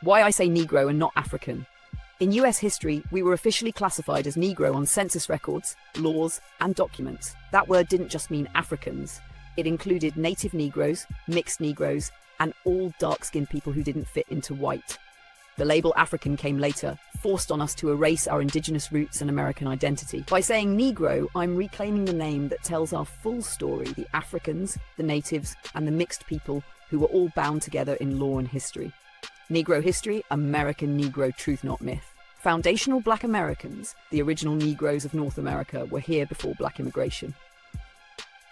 Why I say Negro and not African. In US history, we were officially classified as Negro on census records, laws, and documents. That word didn't just mean Africans. It included native Negroes, mixed Negroes, and all dark-skinned people who didn't fit into white. The label African came later, forced on us to erase our indigenous roots and American identity. By saying Negro, I'm reclaiming the name that tells our full story, the Africans, the natives, and the mixed people who were all bound together in law and history. Negro history, American Negro truth not myth. Foundational Black Americans, the original Negroes of North America, were here before Black immigration.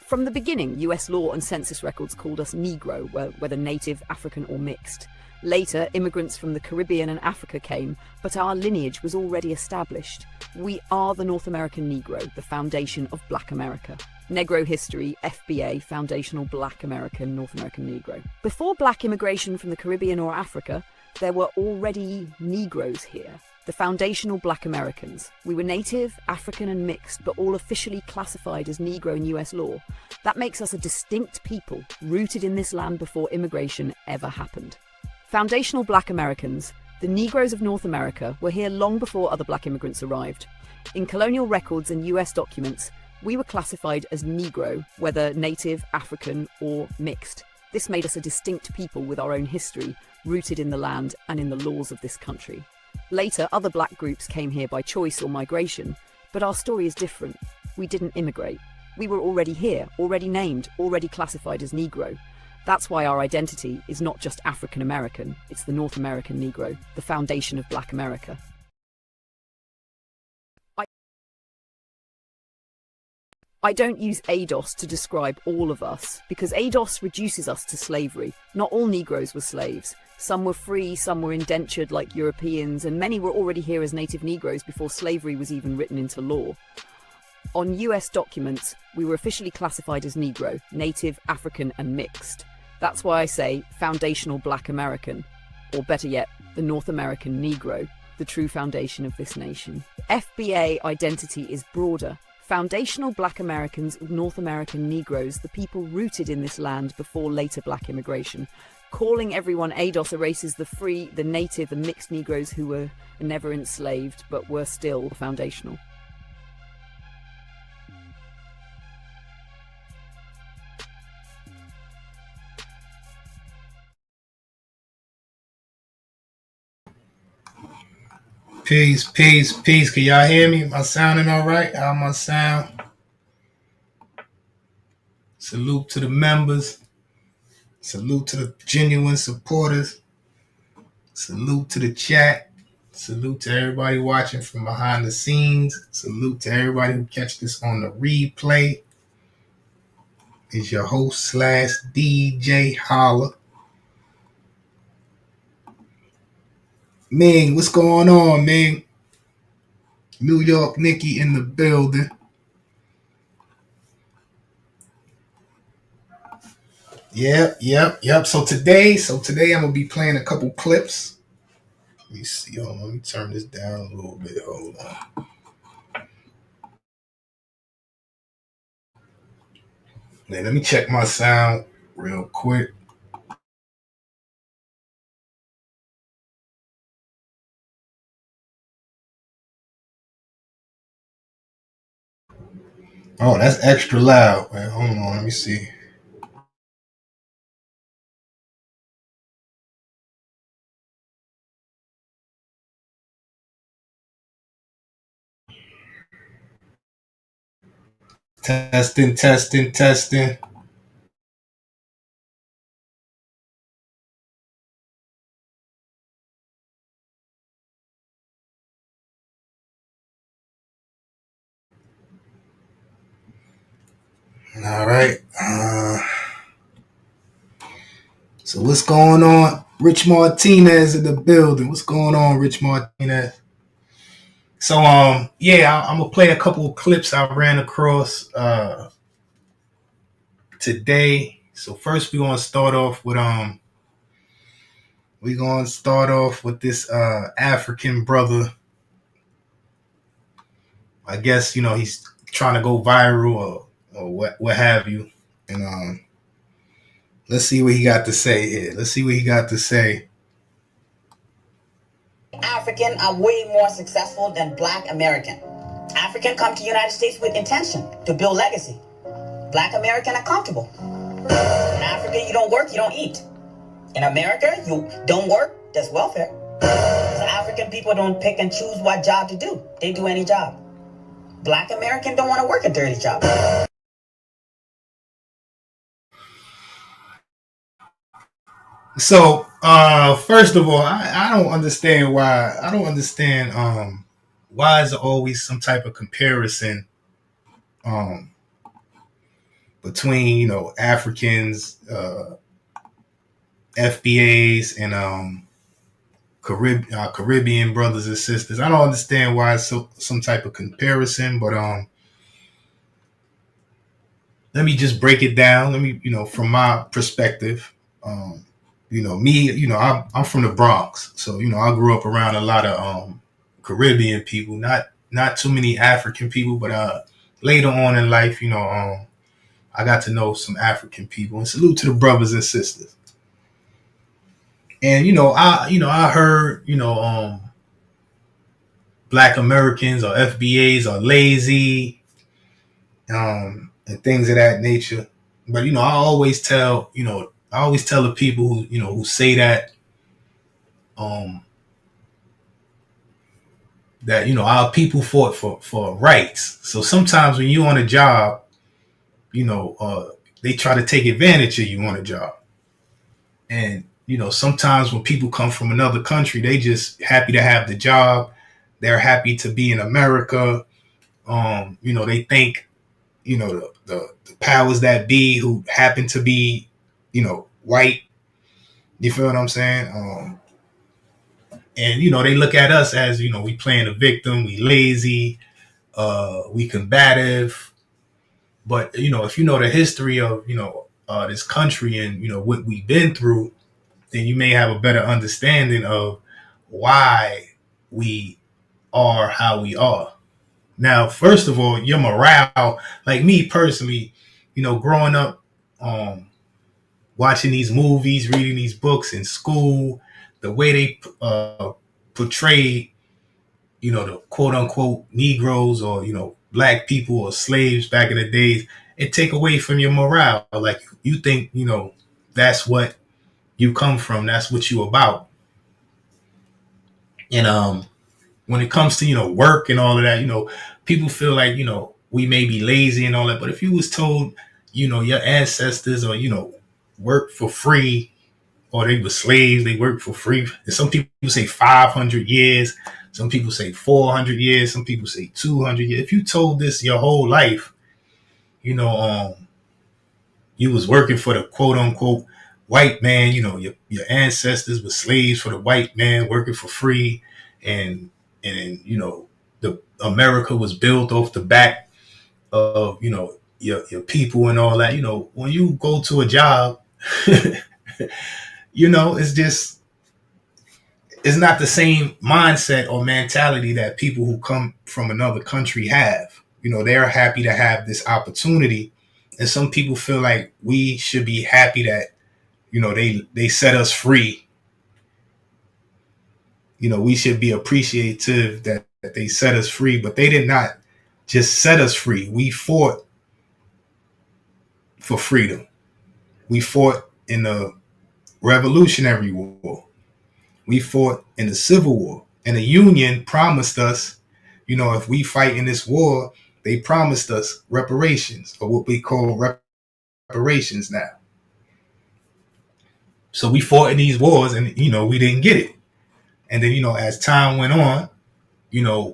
From the beginning, US law and census records called us Negro, whether native, African or mixed. Later, immigrants from the Caribbean and Africa came, but our lineage was already established. We are the North American Negro, the foundation of Black America. Negro history, FBA, Foundational Black American, North American Negro. Before Black immigration from the Caribbean or Africa, there were already Negroes here, the foundational Black Americans. We were native, African and mixed, but all officially classified as Negro in US law. That makes us a distinct people, rooted in this land before immigration ever happened. Foundational Black Americans, the Negroes of North America, were here long before other Black immigrants arrived. In colonial records and US documents, we were classified as Negro, whether native, African, or mixed. This made us a distinct people with our own history, rooted in the land and in the laws of this country. Later, other Black groups came here by choice or migration, but our story is different. We didn't immigrate. We were already here, already named, already classified as Negro. That's why our identity is not just African American, it's the North American Negro, the foundation of Black America. I don't use ADOS to describe all of us, because ADOS reduces us to slavery. Not all Negroes were slaves. Some were free, some were indentured like Europeans, and many were already here as native Negroes before slavery was even written into law. On US documents, we were officially classified as Negro, native, African, and mixed. That's why I say foundational Black American, or better yet, the North American Negro, the true foundation of this nation. FBA identity is broader. Foundational Black Americans, North American Negroes, the people rooted in this land before later Black immigration. Calling everyone ADOS erases the free, the native and mixed Negroes who were never enslaved but were still foundational. Peace, peace, peace. Can y'all hear me? Am I sounding all right? How am I sound? Salute to the members. Salute to the genuine supporters. Salute to the chat. Salute to everybody watching from behind the scenes. Salute to everybody who catch this on the replay. It's your host / DJ Holla. Ming, what's going on, Ming? New York Nikki in the building. Yep. So today I'm gonna be playing a couple clips. Let me see. Hold on, let me turn this down a little bit. Hold on. Let me check my sound real quick. Oh, that's extra loud, man. Hold on, let me see. Testing. All right. So what's going on? Rich Martinez in the building. What's going on, Rich Martinez? So I'm gonna play a couple of clips I ran across today. So first we're gonna start off with this African brother. I guess he's trying to go viral or what have you. And let's see what he got to say here. Let's see what he got to say. African are way more successful than Black American. African come to the United States with intention to build legacy. Black American are comfortable. In Africa, you don't work, you don't eat. In America, you don't work, that's welfare. So African people don't pick and choose what job to do. They do any job. Black American don't want to work a dirty job. So, first of all, I don't understand why. I don't understand why is there always some type of comparison um, between Africans, FBAs, and Caribbean brothers and sisters. I don't understand why it's some type of comparison, but let me just break it down. Let me, from my perspective, me, I'm from the Bronx, so I grew up around a lot of Caribbean people, not too many African people, but later on in life, I got to know some African people, and salute to the brothers and sisters. And I heard Black Americans or FBAs are lazy, and things of that nature. But I always tell the people who say that um, that our people fought for rights. So sometimes when you're on a job, they try to take advantage of you on a job, and sometimes when people come from another country, they just happy to have the job. They're happy to be in America. They think the powers that be who happen to be white. You feel what I'm saying? And they look at us as we playing a victim, we lazy, we combative. But if you know the history of this country and what we've been through, then you may have a better understanding of why we are how we are. Now, first of all, your morale, like me personally, growing up, watching these movies, reading these books in school, the way they portrayed, the quote unquote Negroes or, black people or slaves back in the days, it take away from your morale. Like you think, that's what you come from. That's what you about. And when it comes to, work and all of that, people feel like, we may be lazy and all that. But if you was told, your ancestors or, work for free, or they were slaves, they worked for free. And some people say 500 years. Some people say 400 years. Some people say 200 years. If you told this your whole life, you was working for the quote unquote white man, your ancestors were slaves for the white man working for free. And the America was built off the back of, your people and all that. When you go to a job, it's not the same mindset or mentality that people who come from another country have. They're happy to have this opportunity. And some people feel like we should be happy that, they set us free. We should be appreciative that they set us free, but they did not just set us free. We fought for freedom. We fought in the Revolutionary War. We fought in the Civil War. And the Union promised us, if we fight in this war, they promised us reparations, or what we call reparations now. So we fought in these wars and, we didn't get it. And then, as time went on,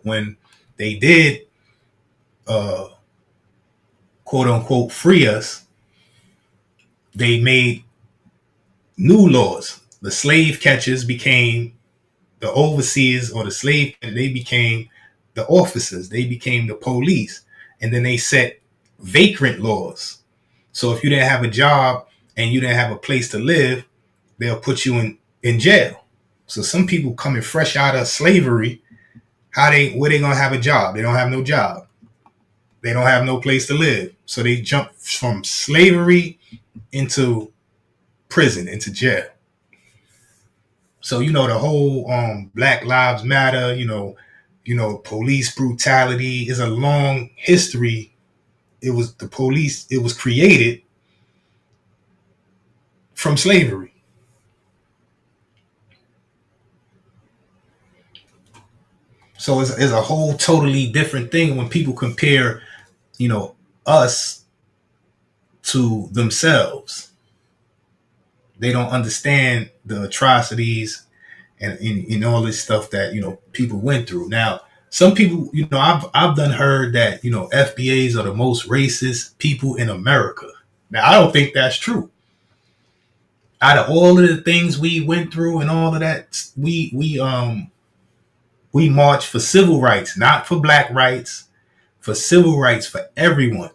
when they did, quote unquote, free us, they made new laws. The slave catchers became the overseers, or the slave, they became the officers. They became the police. And then they set vagrant laws. So if you didn't have a job and you didn't have a place to live, they'll put you in jail. So some people coming fresh out of slavery, where they gonna have a job? They don't have no job. They don't have no place to live. So they jump from slavery into prison, into jail. So the whole Black Lives Matter, police brutality is a long history. It was the police. It was created from slavery. So it's a whole totally different thing when people compare, us to themselves. They don't understand the atrocities and all this stuff that people went through. Now, some people, I've done heard that FBAs are the most racist people in America. Now, I don't think that's true. Out of all of the things we went through and all of that, we marched for civil rights, not for black rights, for civil rights for everyone.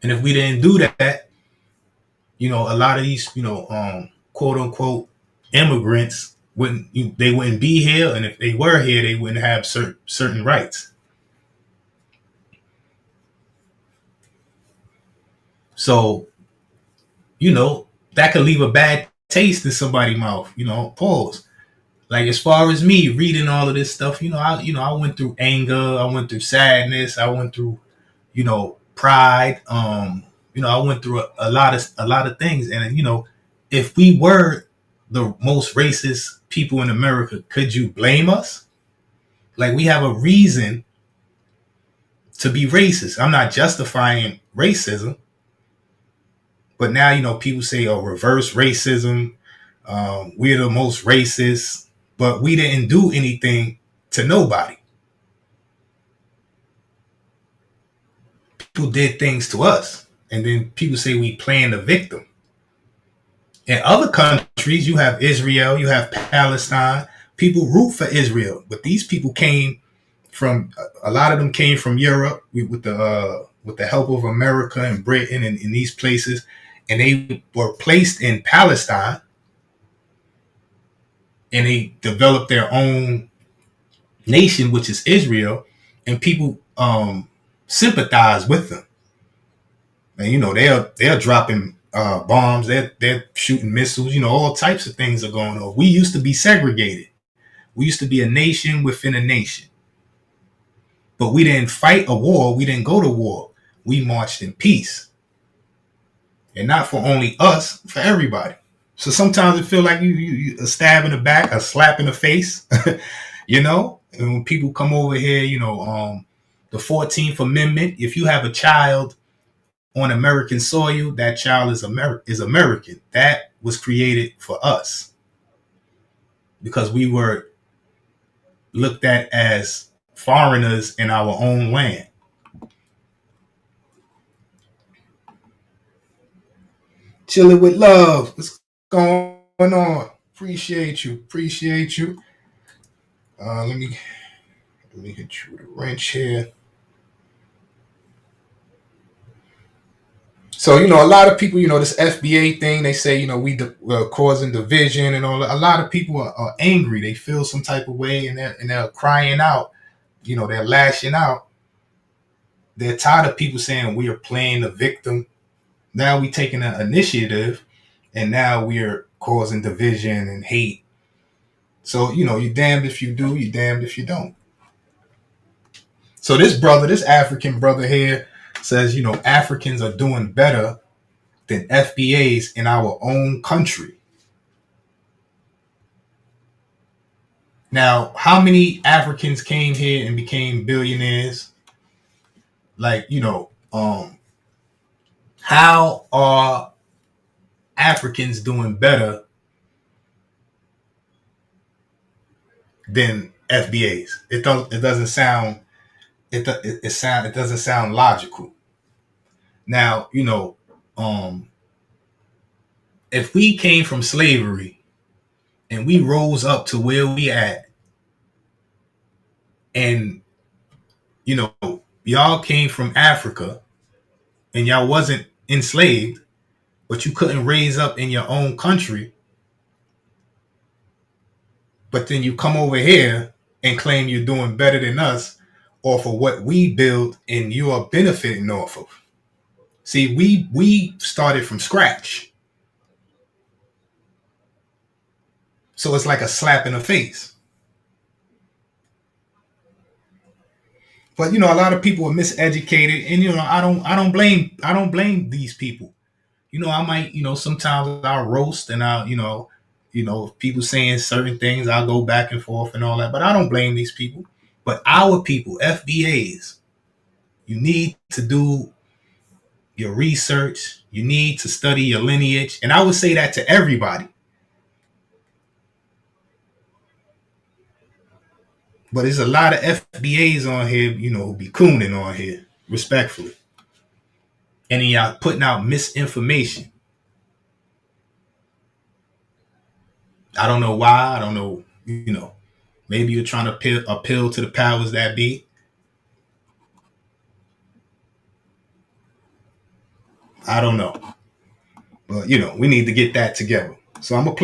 And if we didn't do that, a lot of these, quote unquote immigrants they wouldn't be here, and if they were here, they wouldn't have certain rights. So, that could leave a bad taste in somebody's mouth. Pause. Like, as far as me reading all of this stuff, I went through anger, I went through sadness, I went through, pride. I went through a lot of things, and if we were the most racist people in America, could you blame us? Like, we have a reason to be racist. I'm not justifying racism, but now people say, "Oh, reverse racism. We're the most racist," but we didn't do anything to nobody. People did things to us, and then people say we playing the victim. In other countries, you have Israel, you have Palestine. People root for Israel, but these people came from, a lot of them came from Europe with the help of America and Britain and in these places, and they were placed in Palestine, and they developed their own nation, which is Israel, and people sympathize with them. And they're dropping bombs, they're shooting missiles, all types of things are going on. We used to be segregated. We used to be a nation within a nation. But we didn't fight a war, we didn't go to war. We marched in peace. And not for only us, for everybody. So sometimes it feel like you a stab in the back, a slap in the face, And when people come over here, the 14th Amendment, if you have a child on American soil, that child is American. That was created for us because we were looked at as foreigners in our own land. Chilling with love. What's going on? Appreciate you. Let me hit you with a wrench here. So, a lot of people, this FBA thing, they say, we causing division and all. A lot of people are angry. They feel some type of way, and they're crying out. They're lashing out. They're tired of people saying we are playing the victim. Now we taking an initiative, and now we're causing division and hate. So, you're damned if you do, you're damned if you don't. So this African brother here says, Africans are doing better than FBAs in our own country. Now, how many Africans came here and became billionaires? Like, how are Africans doing better than FBAs? It doesn't sound logical. Now, if we came from slavery and we rose up to where we at, and y'all came from Africa and y'all wasn't enslaved, but you couldn't raise up in your own country, but then you come over here and claim you're doing better than us off of what we build and you are benefiting off of. See, we started from scratch. So it's like a slap in the face. But a lot of people are miseducated, and I don't blame these people. I might, sometimes I'll roast, and people saying certain things, I'll go back and forth and all that. But I don't blame these people. But our people, FBAs, you need to do your research. You need to study your lineage. And I would say that to everybody. But there's a lot of FBAs on here, who be cooning on here, respectfully. And then y'all putting out misinformation. I don't know why. I don't know, maybe you're trying to appeal to the powers that be. I don't know. But, we need to get that together. So I'm gonna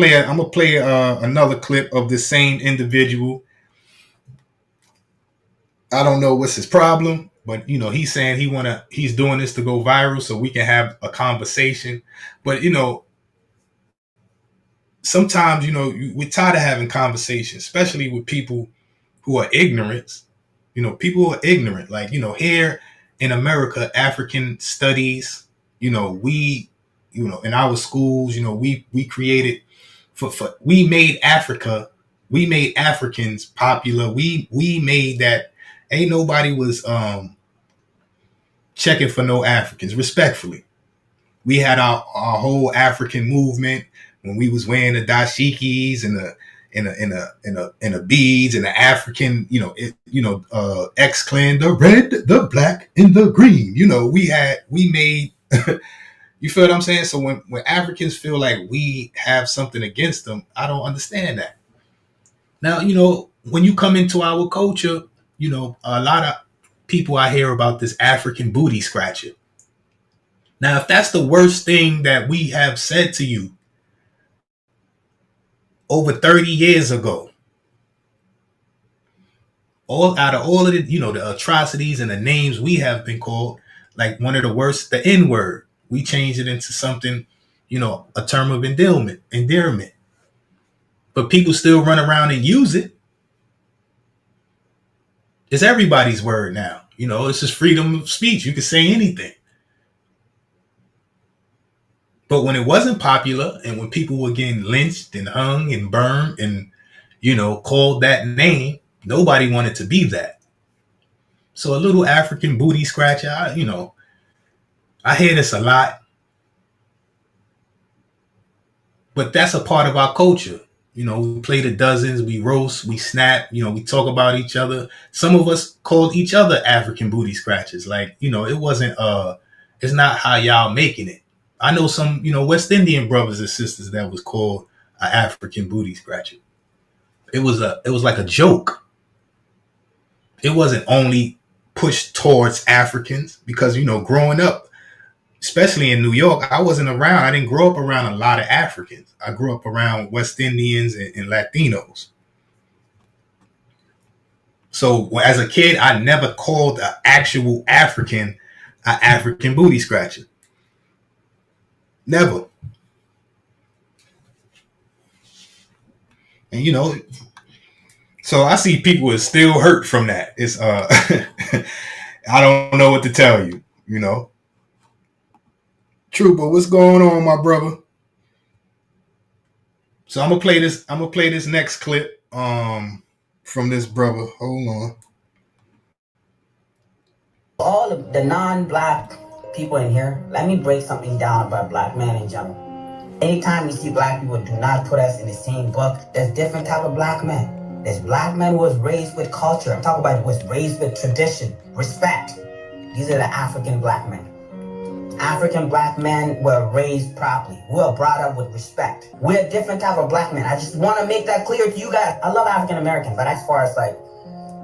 play another clip of the same individual. I don't know what's his problem, but he's saying he's doing this to go viral so we can have a conversation. But sometimes we're tired of having conversations, especially with people who are ignorant. People who are ignorant. Like here in America, African studies. We in our schools. We created we made Africa. We made Africans popular. We made that. Ain't nobody was checking for no Africans. Respectfully, we had our whole African movement when we was wearing the dashikis and the beads and the African, X clan, the red, the black, and the green. We made. You feel what I'm saying? So when Africans feel like we have something against them, I don't understand that. Now, when you come into our culture, a lot of people I hear about this African booty scratcher. Now, if that's the worst thing that we have said to you over 30 years ago, all out of all of the, the atrocities and the names we have been called, like one of the worst, the N-word, we changed it into something, a term of endearment. But people still run around and use it. It's everybody's word now. This is freedom of speech. You can say anything. But when it wasn't popular and when people were getting lynched and hung and burned and, called that name, nobody wanted to be that. So a little African booty scratcher, I hear this a lot. But that's a part of our culture. We play the dozens, we roast, we snap, we talk about each other. Some of us called each other African booty scratchers. Like, it wasn't, it's not how y'all making it. I know some, West Indian brothers and sisters that was called an African booty scratcher. It was like a joke. It wasn't only pushed towards Africans because, growing up, especially in New York, I didn't grow up around a lot of Africans. I grew up around West Indians and Latinos. So as a kid, I never called an actual African an African booty scratcher. Never. And so I see people are still hurt from that. It's I don't know what to tell you, True, but what's going on, my brother? So I'm gonna play this next clip from this brother. Hold on. All of the non-black people in here, let me break something down about black men in general. Anytime we see black people, do not put us in the same book. There's different type of black men. There's black men who was raised with culture. I'm talking about was raised with tradition, respect. These are the African black men. African black men were raised properly. We were brought up with respect. We're a different type of black men. I just want to make that clear to you guys. I love African Americans, but as far as like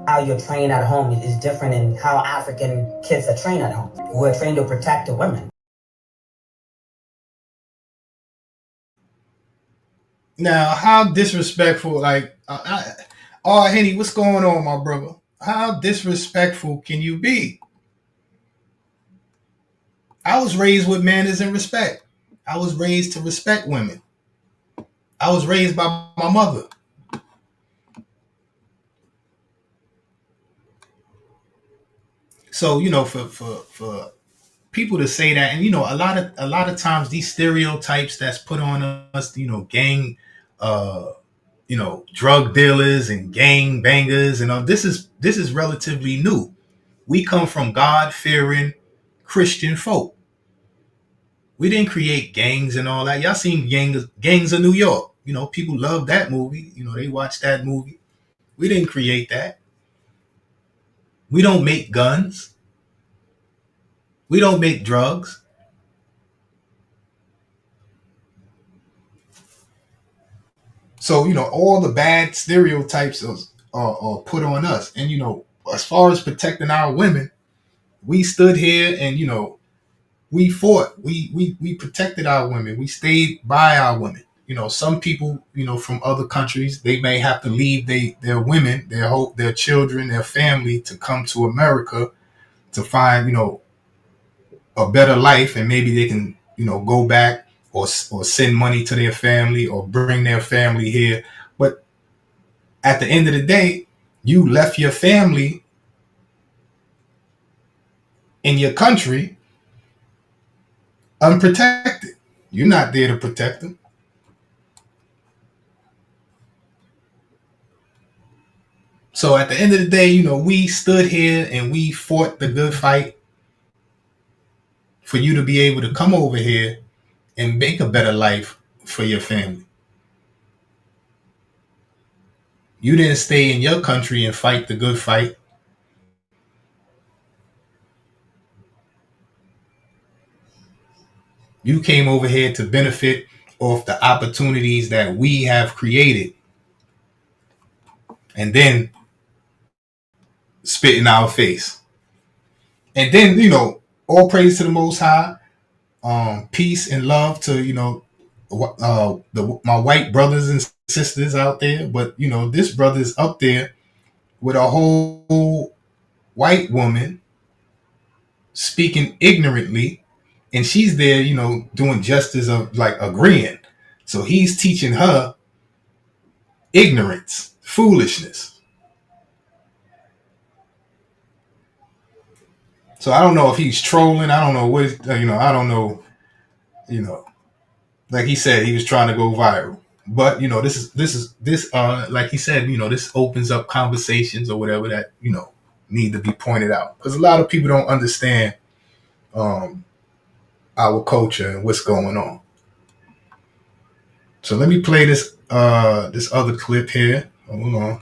how you're trained at home is different in how African kids are trained at home. We're trained to protect the women. Now, how disrespectful, like, Henny, what's going on, my brother? How disrespectful can you be? I was raised with manners and respect. I was raised to respect women. I was raised by my mother. So, for people to say that, and a lot of times these stereotypes that's put on us, gang, drug dealers and gang bangers, and this is relatively new. We come from God fearing Christian folk. We didn't create gangs and all that. Y'all seen gangs of New York. People love that movie. They watch that movie. We didn't create that. We don't make guns. We don't make drugs. So, all the bad stereotypes are put on us. And, as far as protecting our women, we stood here and, we fought. We protected our women. We stayed by our women. Some people, from other countries, they may have to leave their women, their children, their family to come to America to find, a better life, and maybe they can, go back or send money to their family or bring their family here. But at the end of the day, you left your family in your country unprotected. You're not there to protect them. So at the end of the day, we stood here and we fought the good fight for you to be able to come over here and make a better life for your family. You didn't stay in your country and fight the good fight. You came over here to benefit off the opportunities that we have created and then spit in our face. And then, all praise to the Most High. Peace and love to, my white brothers and sisters out there. But, this brother's up there with a whole white woman speaking ignorantly, and she's there, doing justice of like agreeing. So he's teaching her ignorance, foolishness. So I don't know if he's trolling. I don't know what, I don't know, like he said, he was trying to go viral. But, this like he said, this opens up conversations or whatever that, need to be pointed out. Because a lot of people don't understand our culture and what's going on. So let me play this other clip here. Hold on.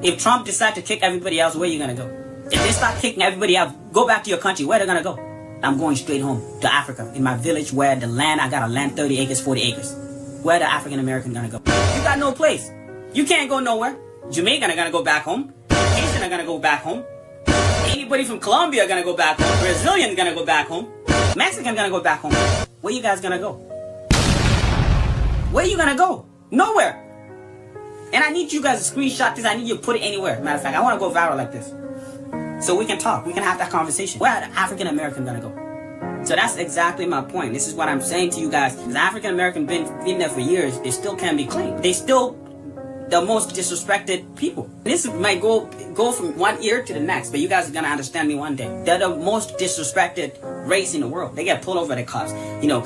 If Trump decides to kick everybody else, where are you going to go? If they start kicking everybody out, go back to your country. Where are they going to go? I'm going straight home to Africa, in my village where the land, I got a land 30 acres, 40 acres. Where the African American going to go? You got no place. You can't go nowhere. Jamaican are going to go back home. Haitian are going to go back home. Anybody from Colombia are going to go back home. Brazilian going to go back home. Mexican going to go back home. Where you guys going to go? Where you going to go? Nowhere. And I need you guys to screenshot this. I need you to put it anywhere. Matter of fact, I want to go viral like this. So we can talk. We can have that conversation. Where are the African American going to go? So that's exactly my point. This is what I'm saying to you guys. The African American been there for years. They still can't be claimed. They still the most disrespected people. This might go from one ear to the next, but you guys are gonna understand me one day. They're the most disrespected race in the world. They get pulled over by the cops.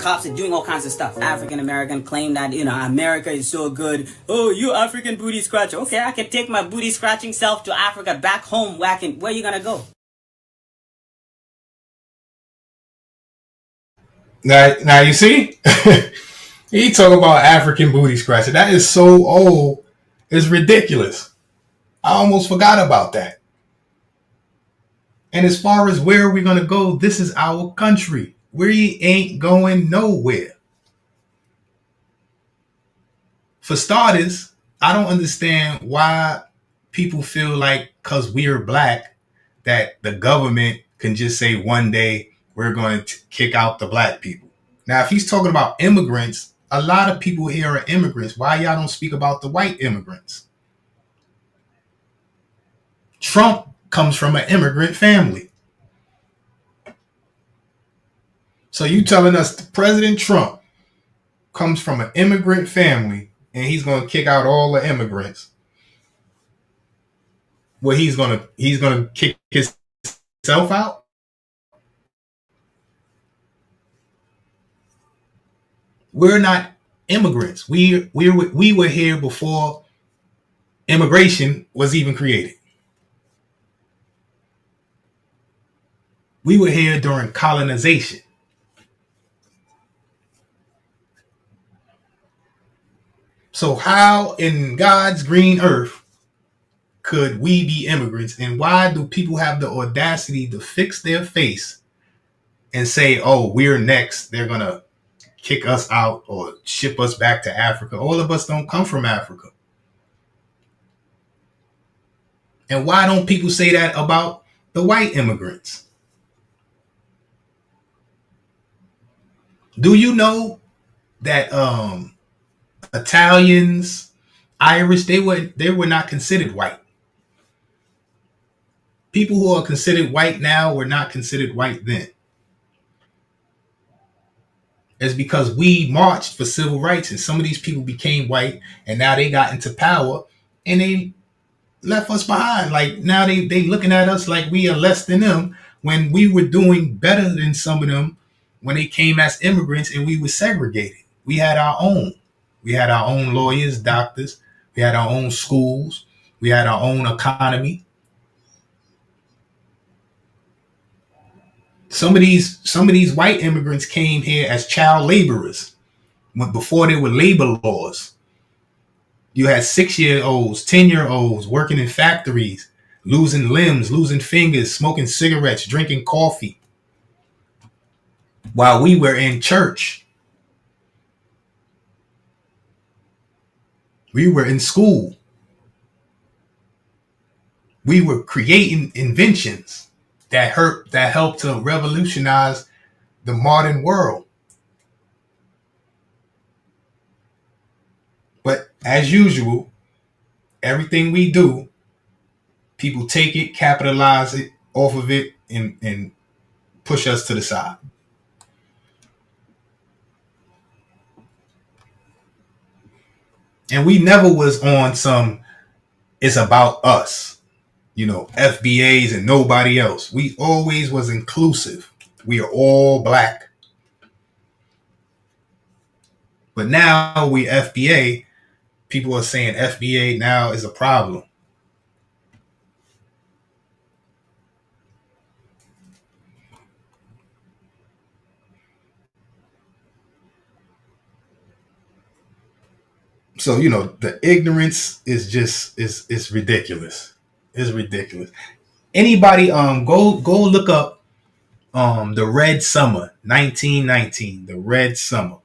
Cops are doing all kinds of stuff. African American claim that America is so good. Oh, you African booty scratcher. Okay, I can take my booty scratching self to Africa, back home. Where are you gonna go? Now you see, he talk about African booty scratcher. That is so old. It's ridiculous. I almost forgot about that. And as far as where we're going to go, this is our country. We ain't going nowhere. For starters, I don't understand why people feel like because we're black that the government can just say one day we're going to kick out the black people. Now, if he's talking about immigrants, a lot of people here are immigrants. Why y'all don't speak about the white immigrants? Trump comes from an immigrant family. So you telling us President Trump comes from an immigrant family and he's going to kick out all the immigrants, well, he's gonna kick himself out. We're not immigrants. We were here before immigration was even created. We were here during colonization. So how in God's green earth could we be immigrants? And why do people have the audacity to fix their face and say, oh, we're next, they're going to kick us out or ship us back to Africa? All of us don't come from Africa. And why don't people say that about the white immigrants? Do you know that Italians, Irish, they were not considered white? People who are considered white now were not considered white then. It's because we marched for civil rights and some of these people became white and now they got into power and they left us behind. Like now they looking at us like we are less than them when we were doing better than some of them when they came as immigrants and we were segregated. We had our own. We had our own lawyers, doctors. We had our own schools. We had our own economy. Some of these white immigrants came here as child laborers before there were labor laws. You had 6-year-olds, 10-year-olds working in factories, losing limbs, losing fingers, smoking cigarettes, drinking coffee while we were in church. We were in school. We were creating inventions that helped to revolutionize the modern world. But as usual, everything we do, people take it, capitalize it off of it, and push us to the side. And we never was on some, it's about us, FBAs and nobody else. We always was inclusive. We are all black. But now we FBA, people are saying FBA now is a problem. So, the ignorance is just is ridiculous. It's ridiculous. Anybody go look up the Red Summer, 1919, the Red Summer.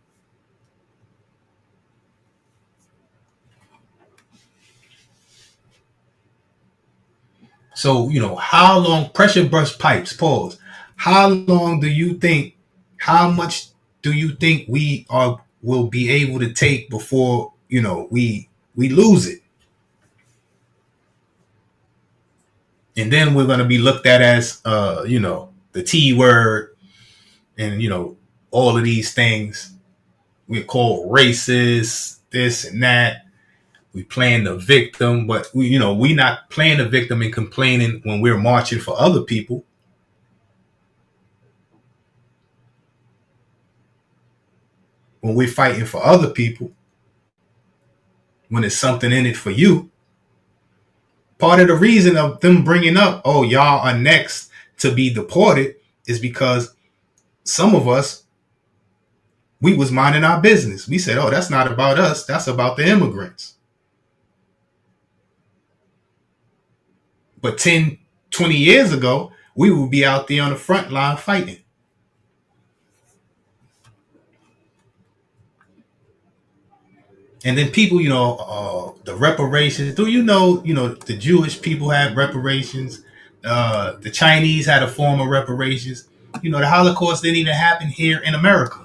So, how long, pressure burst pipes, pause. How long do you think, how much do you think we will be able to take before, we lose it? And then we're going to be looked at as, the T word and, all of these things. We're called racist, this and that. We playing the victim, but we not playing the victim and complaining when we're marching for other people. When we're fighting for other people, when there's something in it for you. Part of the reason of them bringing up, oh, y'all are next to be deported is because some of us, we was minding our business. We said, oh, that's not about us. That's about the immigrants. But 10, 20 years ago, we would be out there on the front line fighting. And then people, the reparations. Do you know, the Jewish people had reparations. The Chinese had a form of reparations. The Holocaust didn't even happen here in America.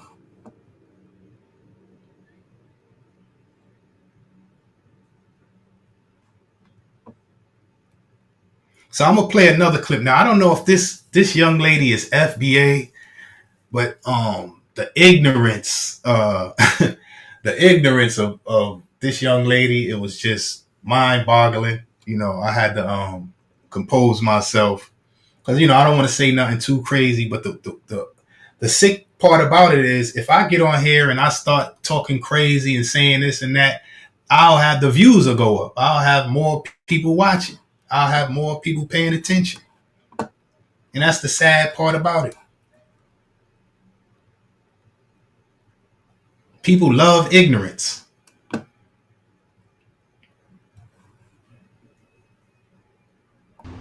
So I'm gonna play another clip. Now I don't know if this young lady is FBA, but the ignorance the ignorance of this young lady, it was just mind boggling. I had to compose myself because I don't want to say nothing too crazy, but the sick part about it is if I get on here and I start talking crazy and saying this and that, I'll have the views will go up. I'll have more people watching. I'll have more people paying attention. And that's the sad part about it. People love ignorance.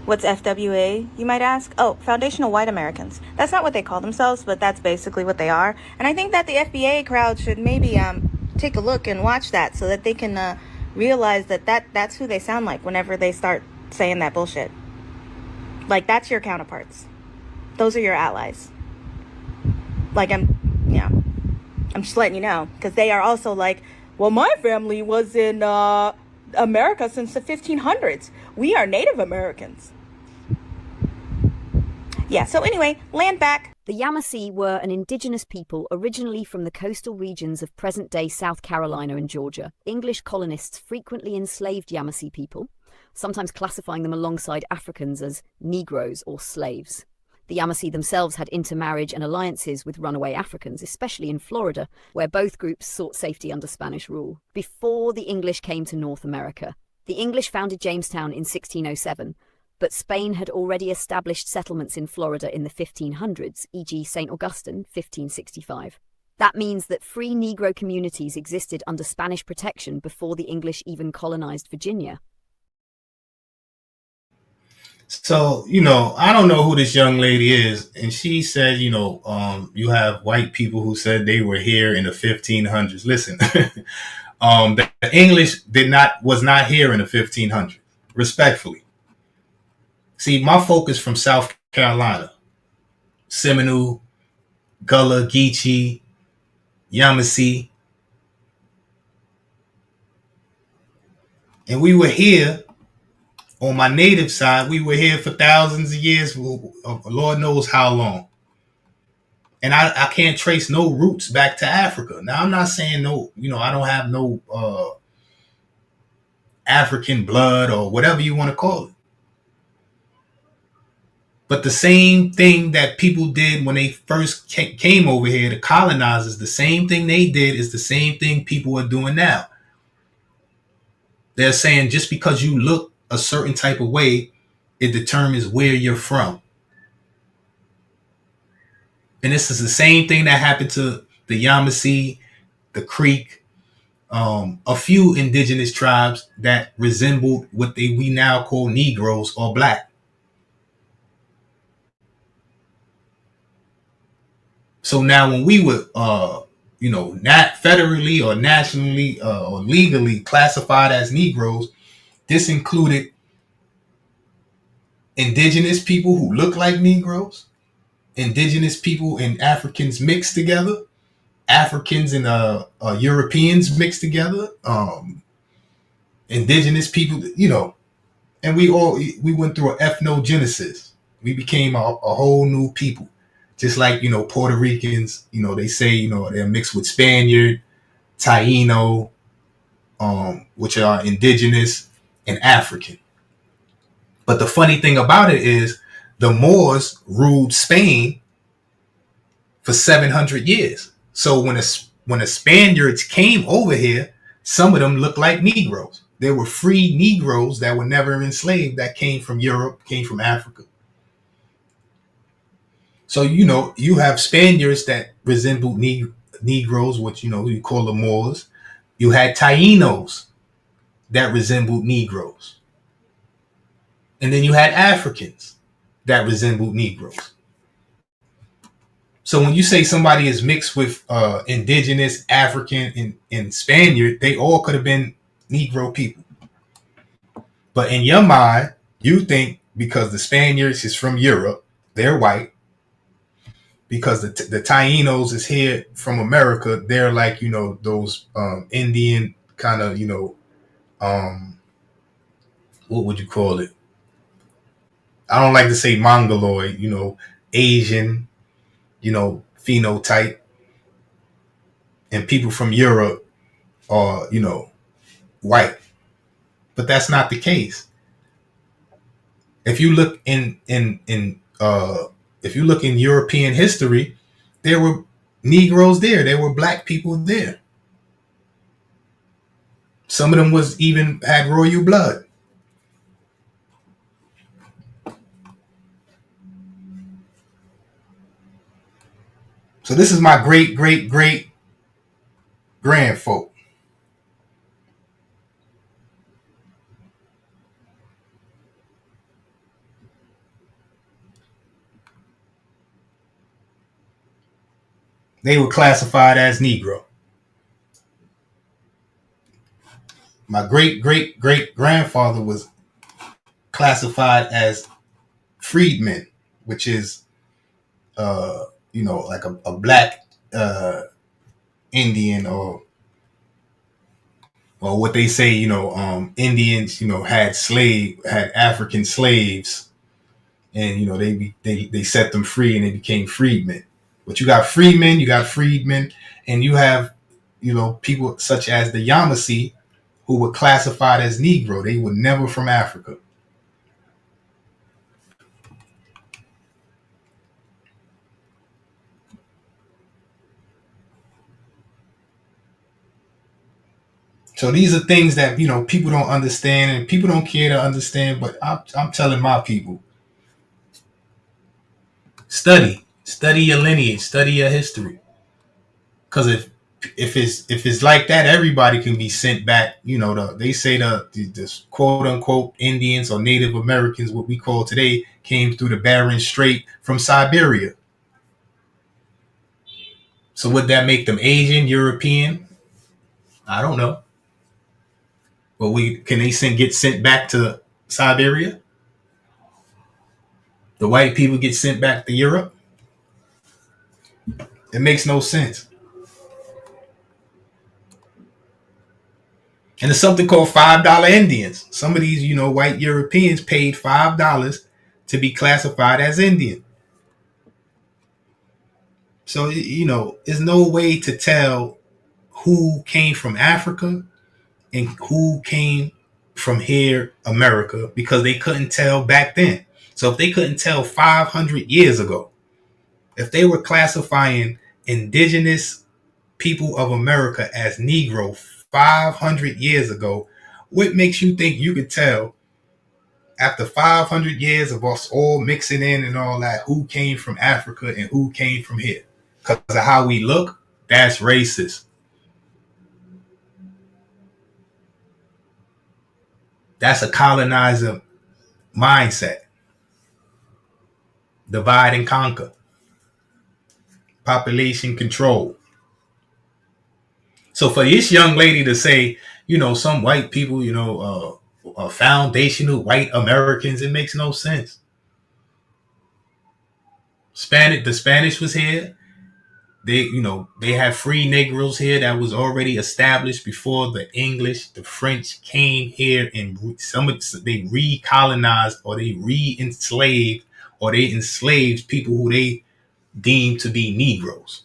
What's FWA, you might ask? Oh, Foundational White Americans. That's not what they call themselves, but that's basically what they are. And I think that the FBA crowd should maybe take a look and watch that so that they can realize that's who they sound like whenever they start saying that bullshit. Like, that's your counterparts. Those are your allies. Like, I'm just letting you know, because they are also like, well, my family was in America since the 1500s. We are Native Americans. Yeah, so anyway, land back. The Yamasee were an indigenous people originally from the coastal regions of present-day South Carolina and Georgia. English colonists frequently enslaved Yamasee people, sometimes classifying them alongside Africans as Negroes or slaves. The Yamasee themselves had intermarriage and alliances with runaway Africans, especially in Florida, where both groups sought safety under Spanish rule. Before the English came to North America, the English founded Jamestown in 1607, but Spain had already established settlements in Florida in the 1500s, e.g. St. Augustine, 1565. That means that free Negro communities existed under Spanish protection before the English even colonized Virginia. So, I don't know who this young lady is. And she said, you have white people who said they were here in the 1500s. Listen, the English was not here in the 1500s, respectfully. See, my focus from South Carolina, Seminole, Gullah, Geechee, Yamasee. And we were here on my native side. We were here for thousands of years, Lord knows how long. And I can't trace no roots back to Africa. Now, I'm not saying no, I don't have no African blood or whatever you want to call it. But the same thing that people did when they first came over here, the colonizers, the same thing they did is the same thing people are doing now. They're saying just because you look a certain type of way, it determines where you're from. And this is the same thing that happened to the Yamasee, the Creek, a few indigenous tribes that resembled what we now call Negroes or black. So now when we would, not federally or nationally or legally classified as Negroes, this included indigenous people who look like Negroes, indigenous people and Africans mixed together, Africans and Europeans mixed together, indigenous people, and we went through an ethnogenesis. We became a whole new people. Just like, Puerto Ricans, they say, they're mixed with Spaniard, Taino, which are indigenous, and African. But the funny thing about it is the Moors ruled Spain for 700 years. So when the Spaniards came over here, some of them looked like Negroes. There were free Negroes that were never enslaved that came from Europe, came from Africa. So, you have Spaniards that resembled Negroes, which, you call the Moors. You had Tainos that resembled Negroes. And then you had Africans that resembled Negroes. So when you say somebody is mixed with indigenous, African, and Spaniard, they all could have been Negro people. But in your mind, you think because the Spaniards is from Europe, they're white. Because the Tainos is here from America, they're like, those Indian kind of, what would you call it? I don't like to say Mongoloid, Asian, phenotype. And people from Europe, or, white. But that's not the case. If you look if you look in European history, there were Negroes there. There were black people there. Some of them had royal blood. So this is my great great great grandfolk. They were classified as Negro. My great great great grandfather was classified as freedmen, which is like a black Indian, or what they say, Indians, had African slaves, and they set them free and they became freedmen. But you got freemen, you got freedmen, and you have people such as the Yamasee, who were classified as Negro. They were never from Africa. So these are things that people don't understand, and people don't care to understand. But I'm telling my people, study your lineage, study your history. Because if it's like that, everybody can be sent back. They say the quote unquote Indians or Native Americans, what we call today, came through the Bering Strait from Siberia. So would that make them Asian, European? I don't know. But can they get sent back to Siberia? The white people get sent back to Europe? It makes no sense. And there's something called $5 Indians. Some of these, white Europeans paid $5 to be classified as Indian. So, there's no way to tell who came from Africa and who came from here, America, because they couldn't tell back then. So if they couldn't tell 500 years ago, if they were classifying indigenous people of America as Negro 500 years ago, what makes you think you could tell after 500 years of us all mixing in and all that, who came from Africa and who came from here? Because of how we look, that's racist. That's a colonizer mindset. Divide and conquer. Population control. So for this young lady to say, some white people, foundational white Americans, it makes no sense. The Spanish was here. They have free Negroes here that was already established before the English, the French came here, and they recolonized, or they re-enslaved, or they enslaved people who they deemed to be Negroes.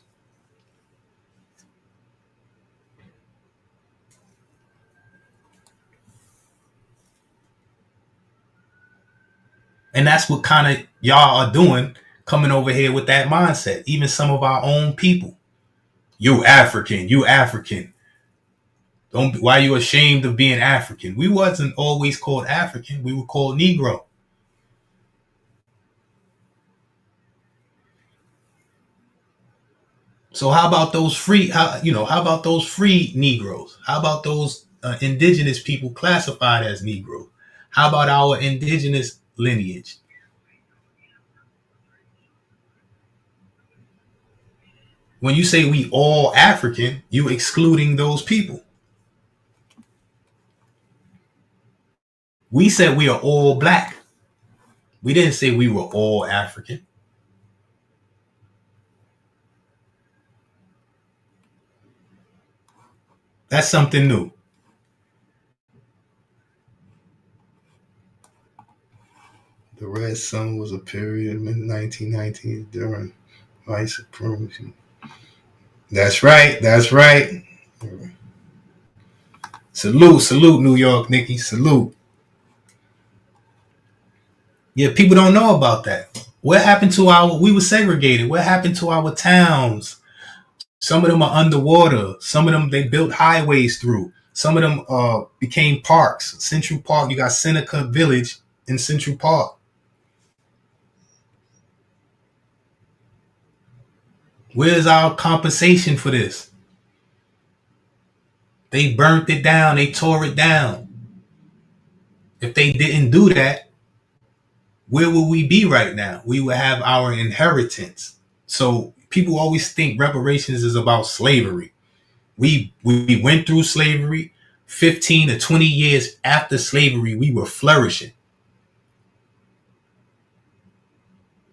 And that's what kind of y'all are doing, coming over here with that mindset. Even some of our own people. You African. Why are you ashamed of being African? We wasn't always called African. We were called Negro. So how about those free? How about those free Negroes? How about those indigenous people classified as Negroes? How about our indigenous lineage? When you say we all African, you excluding those people. We said we are all black. We didn't say we were all African. That's something new. The Red Sun was a period in the 1990s during white supremacy. That's right. Salute, New York, Nikki. Salute. Yeah, people don't know about that. What happened to we were segregated. What happened to our towns? Some of them are underwater. Some of them, they built highways through. Some of them became parks. Central Park, you got Seneca Village in Central Park. Where's our compensation for this? They burnt it down. They tore it down. If they didn't do that, where would we be right now? We would have our inheritance. So people always think reparations is about slavery. We went through slavery. 15 to 20 years after slavery, we were flourishing.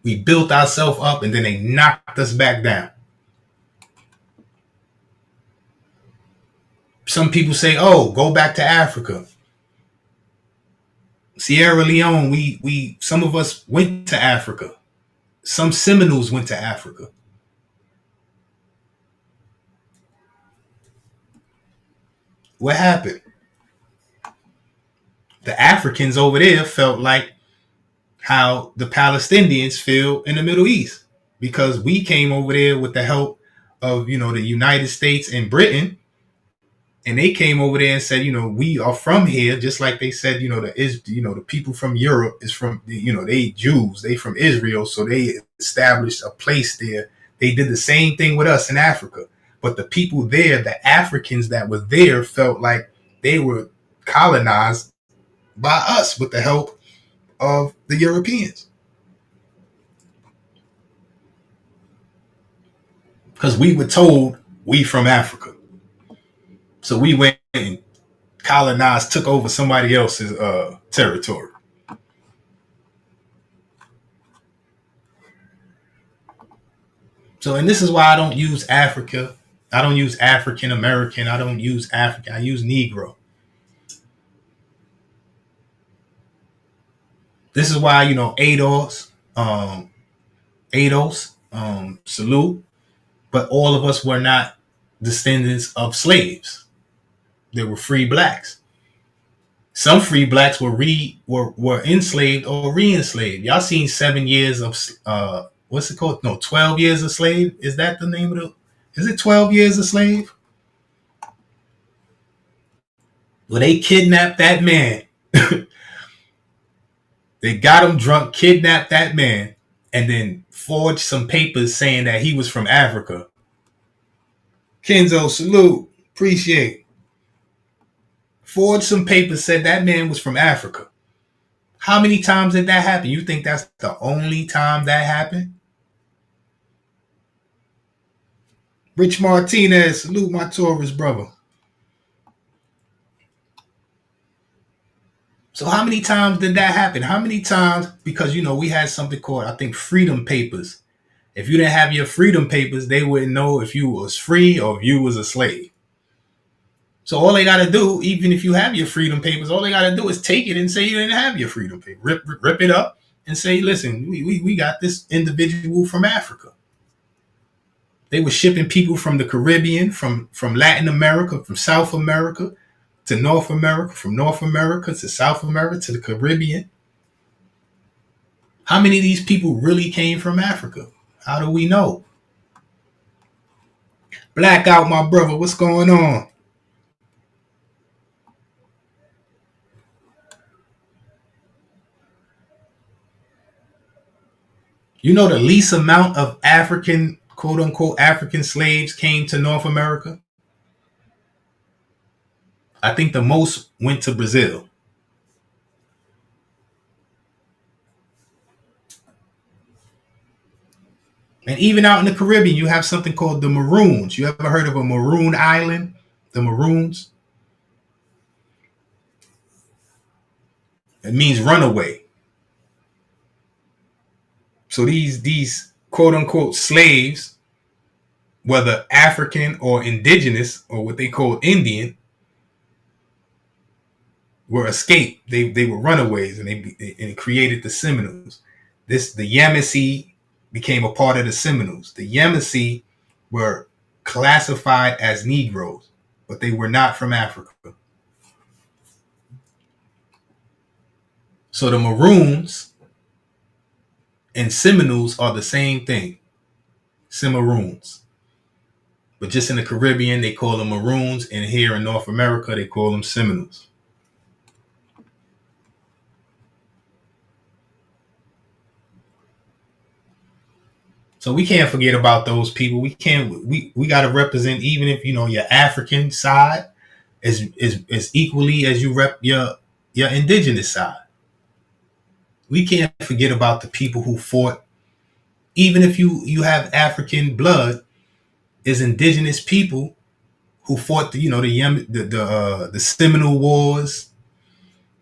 We built ourselves up and then they knocked us back down. Some people say, oh, go back to Africa. Sierra Leone, we some of us went to Africa. Some Seminoles went to Africa. What happened? The Africans over there felt like how the Palestinians feel in the Middle East, because we came over there with the help of, the United States and Britain, and they came over there and said, we are from here, just like they said, the people from Europe is from, they Jews, they from Israel, so they established a place there. They did the same thing with us in Africa, but the people there, the Africans that were there, felt like they were colonized by us with the help of the Europeans, because we were told we from Africa. So we went and colonized, took over somebody else's territory. So, and this is why I don't use Africa. I don't use African American. I don't use African. I use Negro. This is why, ADOS, salute, but all of us were not descendants of slaves. There were free blacks. Some free blacks were enslaved or re-enslaved. Y'all seen 7 years of what's it called? No, 12 years a slave. Is that the name of is it 12 years a slave? Well, they kidnapped that man. They got him drunk, kidnapped that man, and then forged some papers saying that he was from Africa. Kenzo, salute. Appreciate. Forged some papers, said that man was from Africa. How many times did that happen? You think that's the only time that happened? Rich Martinez, salute my Taurus brother. So how many times did that happen? How many times? Because, we had something called, I think, freedom papers. If you didn't have your freedom papers, they wouldn't know if you was free or if you was a slave. So all they got to do, even if you have your freedom papers, all they got to do is take it and say you didn't have your freedom paper. Rip it up and say, listen, we got this individual from Africa. They were shipping people from the Caribbean, from Latin America, from South America to North America, from North America to South America to the Caribbean. How many of these people really came from Africa? How do we know? Blackout, my brother, what's going on? You know the least amount of African, quote unquote, African slaves came to North America? I think the most went to Brazil. And even out in the Caribbean, you have something called the Maroons. You ever heard of a Maroon Island? The Maroons? It means runaway. So these quote unquote slaves, whether African or indigenous or what they call Indian, were escaped. They were runaways, and it created the Seminoles. The Yamasee became a part of the Seminoles. The Yamasee were classified as Negroes, but they were not from Africa. So the Maroons and Seminoles are the same thing. Cimarrones. But just in the Caribbean, they call them Maroons. And here in North America, they call them Seminoles. So we can't forget about those people. We got to represent, even if, your African side is equally as you rep your indigenous side. We can't forget about the people who fought, even if you have African blood, is indigenous people who fought the Seminole Wars,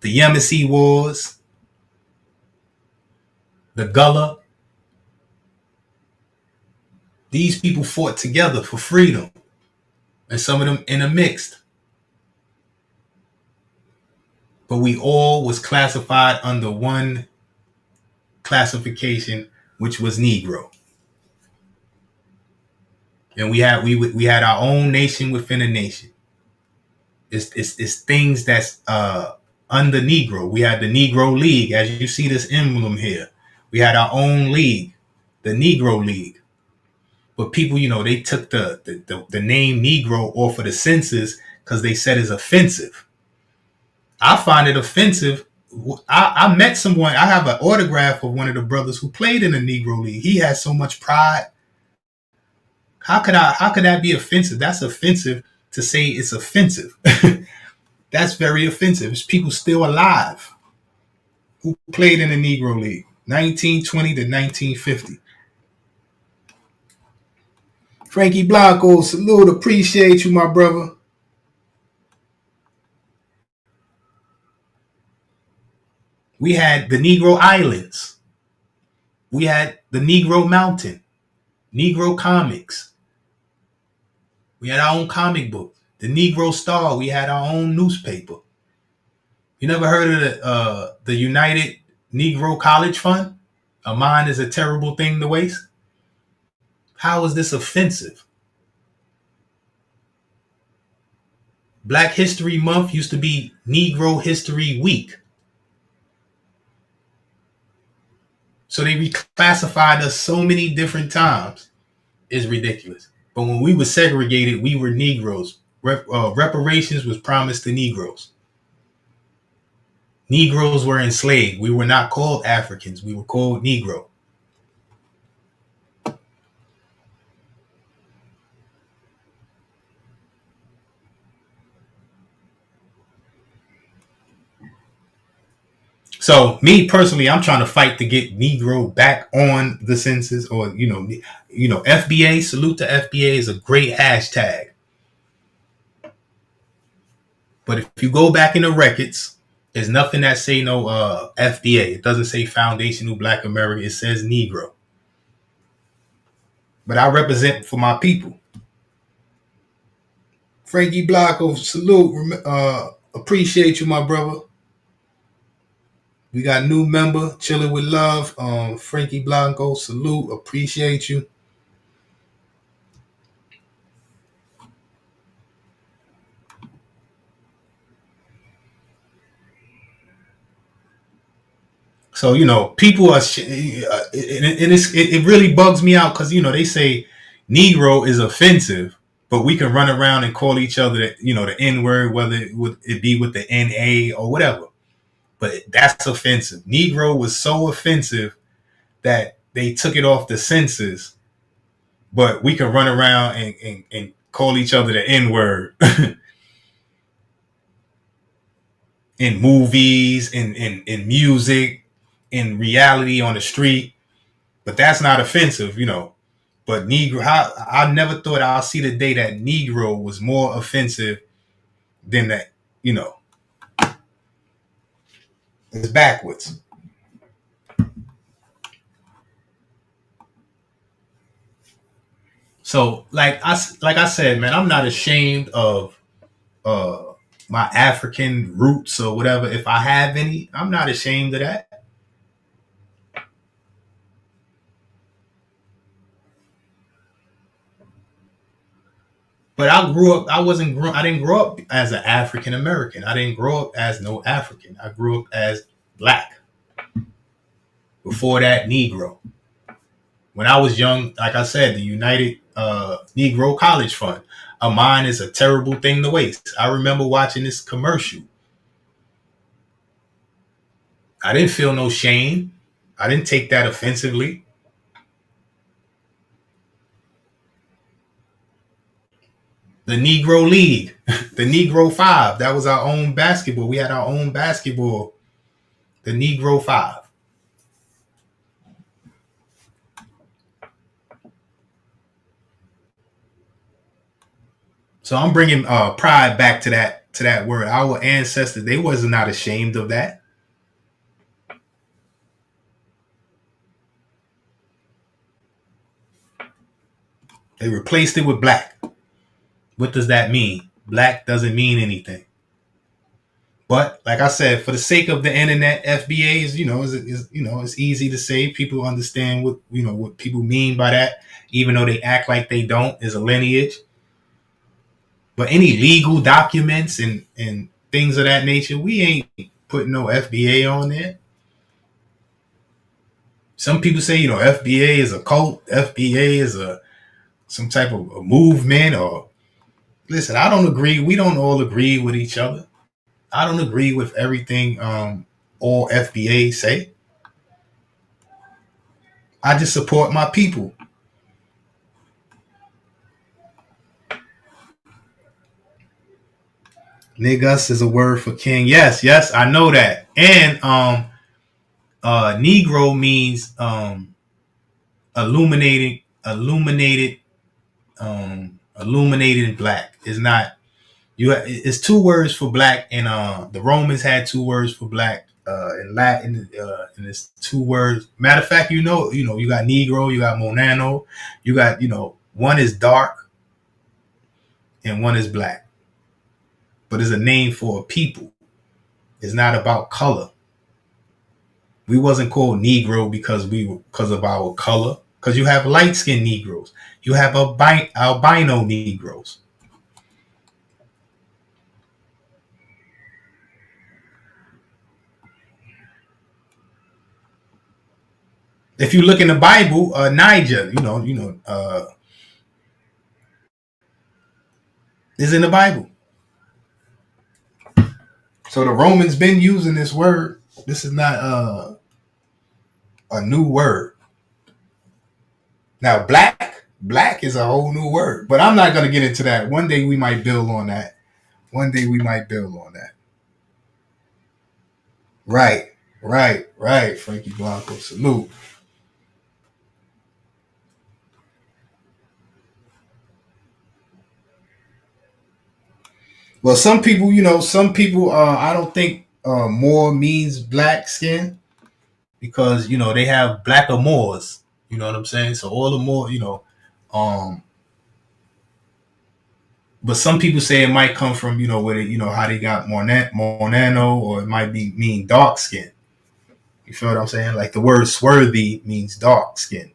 the Yamasee Wars, the Gullah. These people fought together for freedom, and some of them intermixed. But we all was classified under one classification, which was Negro. And we had our own nation within a nation. It's things that's under Negro. We had the Negro League, as you see this emblem here. We had our own league, the Negro League. But people, they took the name Negro off of the census because they said it's offensive. I find it offensive. I met someone. I have an autograph of one of the brothers who played in the Negro League. He had so much pride. How could that be offensive? That's offensive to say it's offensive. That's very offensive. It's people still alive who played in the Negro League, 1920 to 1950. Frankie Blanco, salute, appreciate you, my brother. We had the Negro Islands. We had the Negro Mountain, Negro Comics. We had our own comic book. The Negro Star, we had our own newspaper. You never heard of the United Negro College Fund? A mind is a terrible thing to waste. How is this offensive? Black History Month used to be Negro History Week. So they reclassified us so many different times. It's ridiculous. But when we were segregated, we were Negroes. Reparations was promised to Negroes. Negroes were enslaved. We were not called Africans. We were called Negro. So me personally, I'm trying to fight to get Negro back on the census, or FBA. Salute to FBA is a great hashtag. But if you go back in the records, there's nothing that say no FBA. It doesn't say Foundation of Black America. It says Negro. But I represent for my people. Frankie Blanco, salute. Appreciate you, my brother. We got new member, chilling with love. Frankie Blanco, salute. Appreciate you. So, people are, it really bugs me out because, they say Negro is offensive, but we can run around and call each other, the N word, whether it be with the NA or whatever. But that's offensive. Negro was so offensive that they took it off the census, but we can run around and call each other the N word in movies, in music, in reality on the street, but that's not offensive, But Negro, I never thought I'll see the day that Negro was more offensive than that, It's backwards. So, like I said, man, I'm not ashamed of my African roots or whatever. If I have any, I'm not ashamed of that. But I didn't grow up as an African American. I didn't grow up as no African. I grew up as Black. Before that, Negro. When I was young, like I said, the United Negro College Fund. A mind is a terrible thing to waste. I remember watching this commercial. I didn't feel no shame. I didn't take that offensively. The Negro League, the Negro Five. That was our own basketball. We had our own basketball. The Negro Five. So I'm bringing pride back to that word. Our ancestors, they was not ashamed of that. They replaced it with black. What does that mean? Black doesn't mean anything. But like I said, for the sake of the internet, FBA is, it's easy to say. People understand what people mean by that, even though they act like they don't. Is a lineage. But any legal documents and things of that nature, we ain't putting no FBA on there. Some people say, FBA is a cult. FBA is some type of a movement. Or listen, I don't agree. We don't all agree with each other. I don't agree with everything all FBA say. I just support my people. Niggas is a word for king. Yes, I know that. And Negro means illuminated black. It's not it's two words for black, and the Romans had two words for black. In Latin, and it's two words. Matter of fact, you got Negro, you got Monano, you got one is dark and one is black. But it's a name for a people. It's not about color. We wasn't called Negro because of our color. Because you have light-skinned Negroes. You have albino Negroes. If you look in the Bible, Niger, is in the Bible. So the Romans been using this word. This is not a new word. Now, black is a whole new word. But I'm not going to get into that. One day we might build on that. Right. Frankie Blanco, salute. Well, some people, I don't think more means black skin because, they have blacker Moors. You know what I'm saying? So all the more, but some people say it might come from, where how they got Monano, or it might mean dark skin. You feel what I'm saying? Like the word swarthy means dark skin.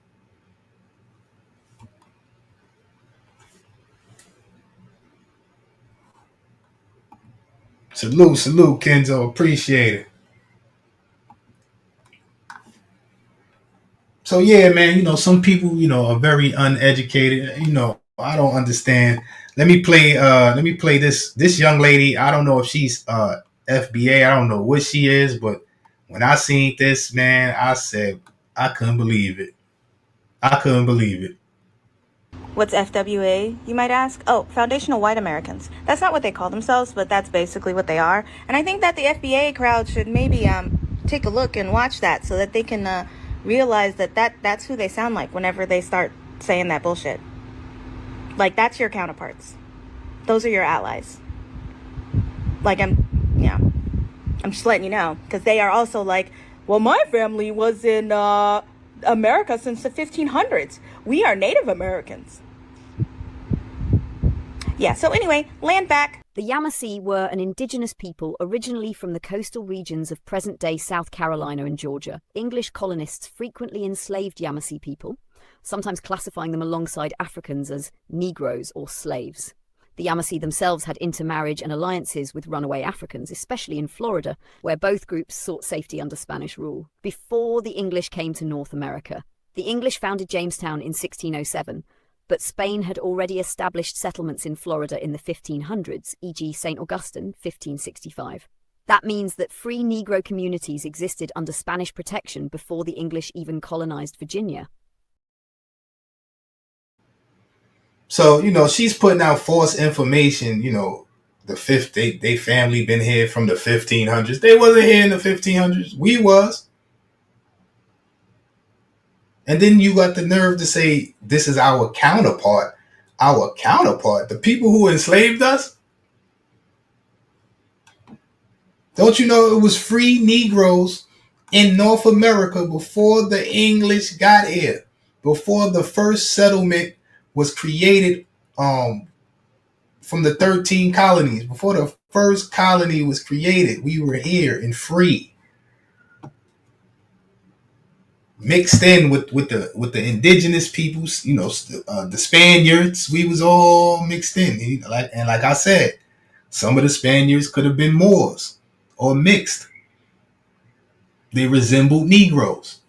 Salute, Kenzo. Appreciate it. So yeah, man, some people, are very uneducated. I don't understand. Let me play this young lady. I don't know if she's FBA. I don't know what she is, but when I seen this, man, I said I couldn't believe it. What's FWA, you might ask? Oh, Foundational White Americans. That's not what they call themselves, but that's basically what they are. And I think that the FBA crowd should maybe take a look and watch that so that they can realize that's who they sound like whenever they start saying that bullshit. Like, that's your counterparts. Those are your allies. Like, I'm just letting you know, because they are also like, well, my family was in America since the 1500s. We are Native Americans. Yeah, so anyway, land back. The Yamasee were an indigenous people originally from the coastal regions of present-day South Carolina and Georgia. English colonists frequently enslaved Yamasee people, sometimes classifying them alongside Africans as Negroes or slaves. The Yamasee themselves had intermarriage and alliances with runaway Africans, especially in Florida, where both groups sought safety under Spanish rule. Before the English came to North America, the English founded Jamestown in 1607, but Spain had already established settlements in Florida in the 1500s, e.g. St. Augustine, 1565. That means that free Negro communities existed under Spanish protection before the English even colonized Virginia. So, she's putting out false information, they family been here from the 1500s. They wasn't here in the 1500s. We was. And then you got the nerve to say, this is our counterpart. Our counterpart, the people who enslaved us. Don't you know it was free Negroes in North America before the English got here? Before the first settlement was created from the 13 colonies. Before the first colony was created, we were here and free. Mixed in with the indigenous peoples, the Spaniards, we was all mixed in. Like I said, some of the Spaniards could have been Moors or mixed. They resembled Negroes.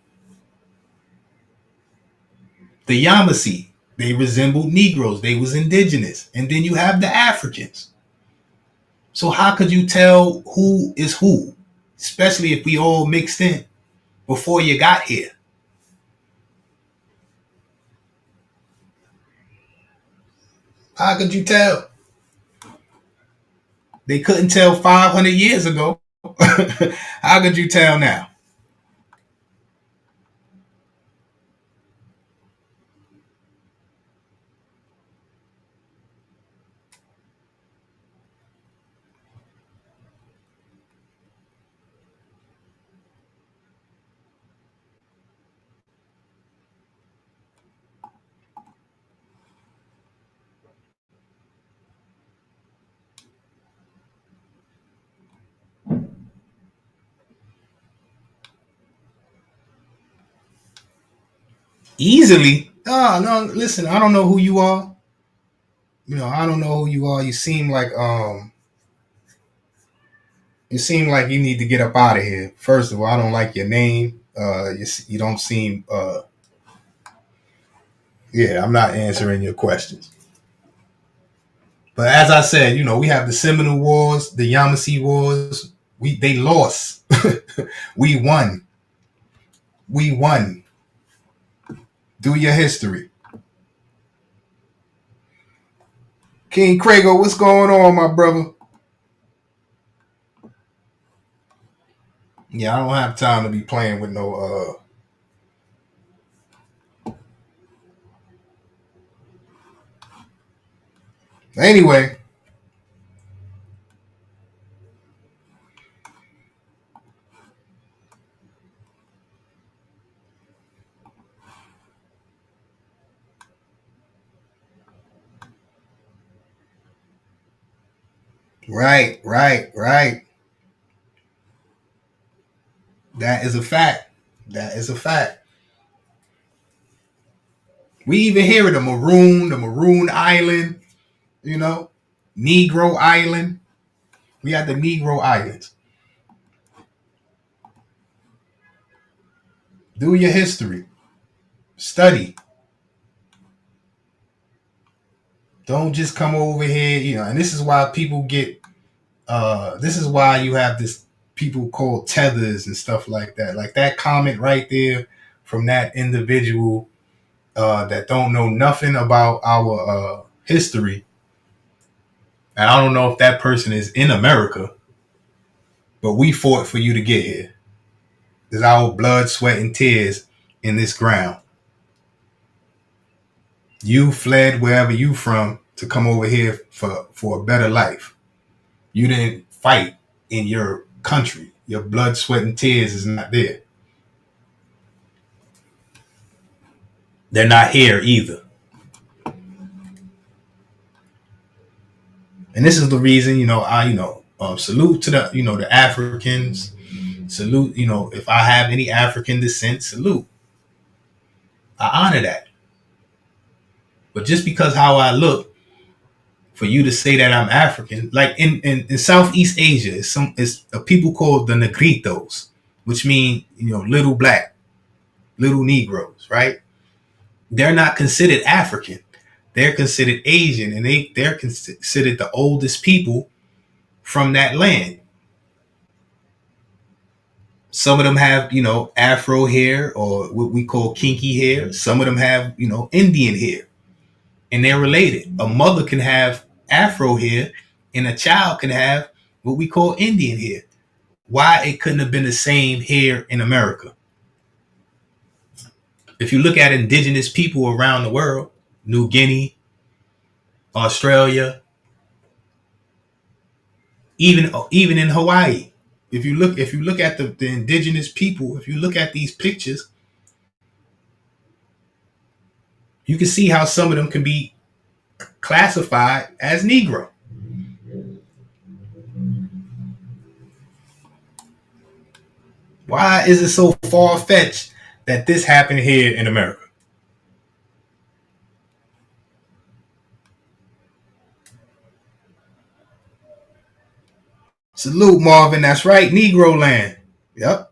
The Yamasee, they resembled Negroes. They was indigenous. And then you have the Africans. So how could you tell who is who? Especially if we all mixed in before you got here. How could you tell? They couldn't tell 500 years ago. How could you tell now? Easily? No, listen, I don't know who you are. I don't know who you are. You seem like you need to get up out of here. First of all, I don't like your name. You don't seem I'm not answering your questions. But as I said, we have the Seminole Wars, the Yamasee Wars. They lost. We won. We won. Do your history. King Crago, what's going on, my brother? Yeah, I don't have time to be playing with no Anyway. Right. That is a fact. We even hear it, the Maroon Island, Negro Island. We had the Negro Islands. Do your history. Study. Don't just come over here, and this is why people get, this is why you have this people called tethers and stuff like that. Like that comment right there from that individual that don't know nothing about our history. And I don't know if that person is in America, but we fought for you to get here. There's our blood, sweat, and tears in this ground. You fled wherever you from to come over here for a better life. You didn't fight in your country. Your blood, sweat, and tears is not there. They're not here either. And this is the reason, salute to the, the Africans. Salute, if I have any African descent, salute. I honor that. But just because how I look, for you to say that I'm African. Like in Southeast Asia, it's a people called the Negritos, which mean, little black, little Negroes, right? They're not considered African. They're considered Asian, and they're considered the oldest people from that land. Some of them have, Afro hair, or what we call kinky hair. Some of them have, Indian hair, and they're related. A mother can have Afro hair, and a child can have what we call Indian hair. Why it couldn't have been the same here in America? If you look at indigenous people around the world, New Guinea, Australia, even in Hawaii, if you look at the indigenous people, if you look at these pictures, you can see how some of them can be classified as Negro. Why is it so far-fetched that this happened here in America? Salute, Marvin. That's right. Negro land. Yep.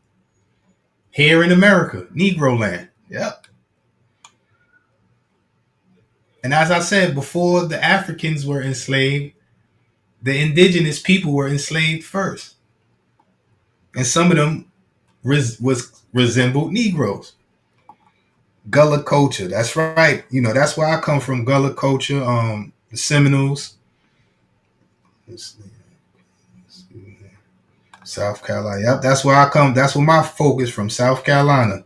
Here in America. Negro land. Yep. And as I said, before the Africans were enslaved, the indigenous people were enslaved first. And some of them resembled Negroes. Gullah culture. That's right. That's where I come from. Gullah culture. The Seminoles. South Carolina. Yep, that's where I come. That's where my focus from. South Carolina.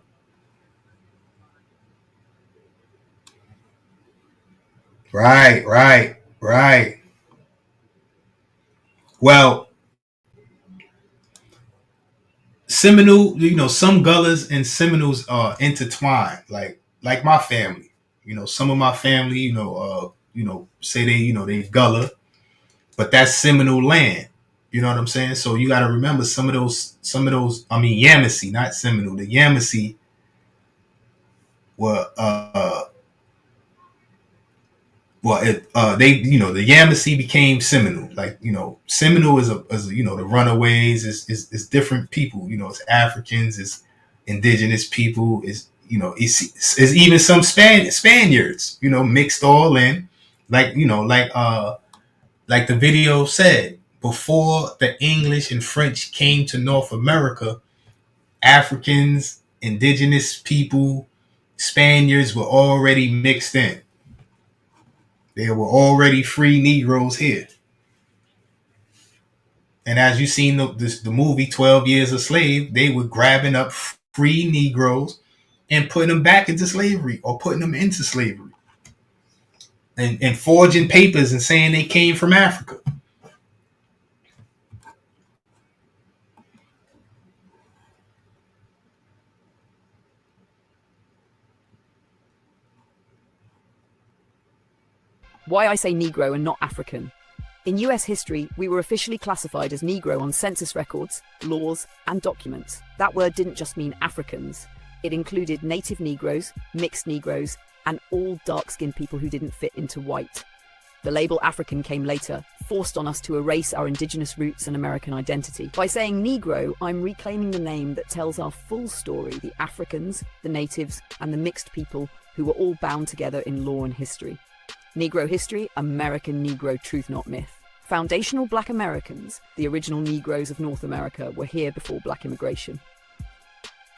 Right. Well, Seminole, some Gullahs and Seminoles are intertwined, like my family. Some of my family, say they Gullah, but that's Seminole land. You know what I'm saying? So you got to remember some of those, Yamasee, not Seminole. The Yamasee were, the Yamasee became Seminole. Seminole is the runaways is different people. It's Africans, it's indigenous people, it's even some Spaniards, mixed all in, like the video said, before the English and French came to North America, Africans, indigenous people, Spaniards were already mixed in. There were already free Negroes here. And as you seen the movie 12 Years a Slave, they were grabbing up free Negroes and putting them back into slavery or putting them into slavery. And forging papers and saying they came from Africa. Why I say Negro and not African. In US history, we were officially classified as Negro on census records, laws, and documents. That word didn't just mean Africans. It included native Negroes, mixed Negroes, and all dark-skinned people who didn't fit into white. The label African came later, forced on us to erase our indigenous roots and American identity. By saying Negro, I'm reclaiming the name that tells our full story, the Africans, the natives, and the mixed people who were all bound together in law and history. Negro history, American Negro truth, not myth. Foundational Black Americans, the original Negroes of North America, were here before Black immigration.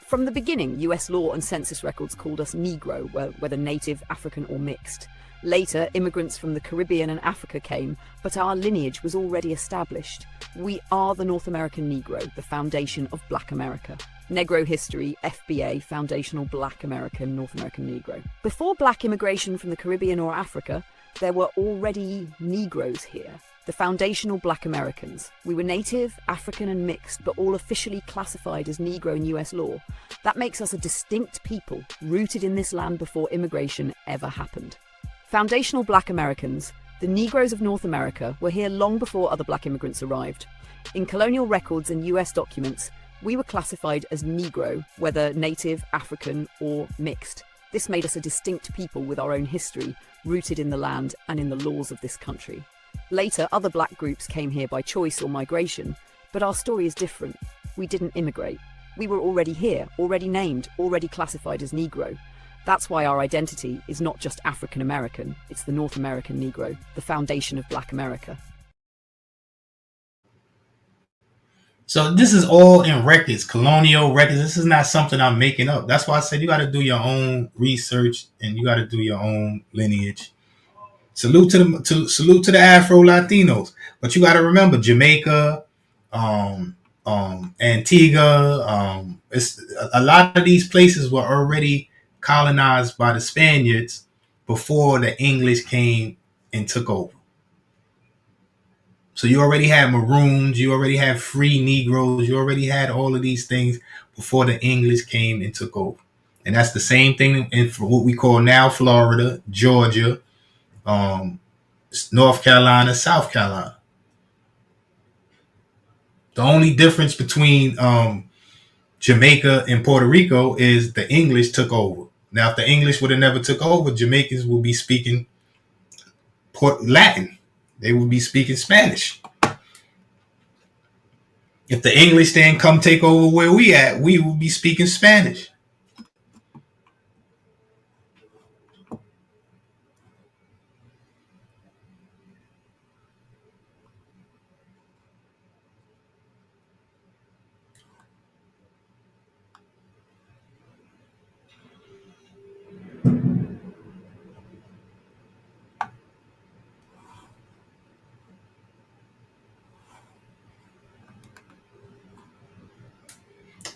From the beginning, US law and census records called us Negro, whether native, African, or mixed. Later, immigrants from the Caribbean and Africa came, but our lineage was already established. We are the North American Negro, the foundation of Black America. Negro history, FBA, Foundational Black American, North American Negro. Before Black immigration from the Caribbean or Africa, there were already Negroes here, the foundational Black Americans. We were native, African, and mixed, but all officially classified as Negro in US law. That makes us a distinct people, rooted in this land before immigration ever happened. Foundational Black Americans, the Negroes of North America, were here long before other Black immigrants arrived. In colonial records and US documents, we were classified as Negro, whether native, African, or mixed. This made us a distinct people with our own history, rooted in the land and in the laws of this country. Later, other black groups came here by choice or migration, but our story is different. We didn't immigrate. We were already here, already named, already classified as Negro. That's why our identity is not just African American, it's the North American Negro, the foundation of Black America. So this is all in records, colonial records. This is not something I'm making up. That's why I said you got to do your own research and you got to do your own lineage. Salute to the Afro Latinos, but you got to remember Jamaica, Antigua. It's a lot of these places were already colonized by the Spaniards before the English came and took over. So you already had Maroons, you already had free Negroes, you already had all of these things before the English came and took over. And that's the same thing in what we call now Florida, Georgia, North Carolina, South Carolina. The only difference between Jamaica and Puerto Rico is the English took over. Now, if the English would have never took over, Jamaicans will be speaking Latin. They would be speaking Spanish. If the English didn't come take over where we at, we would be speaking Spanish.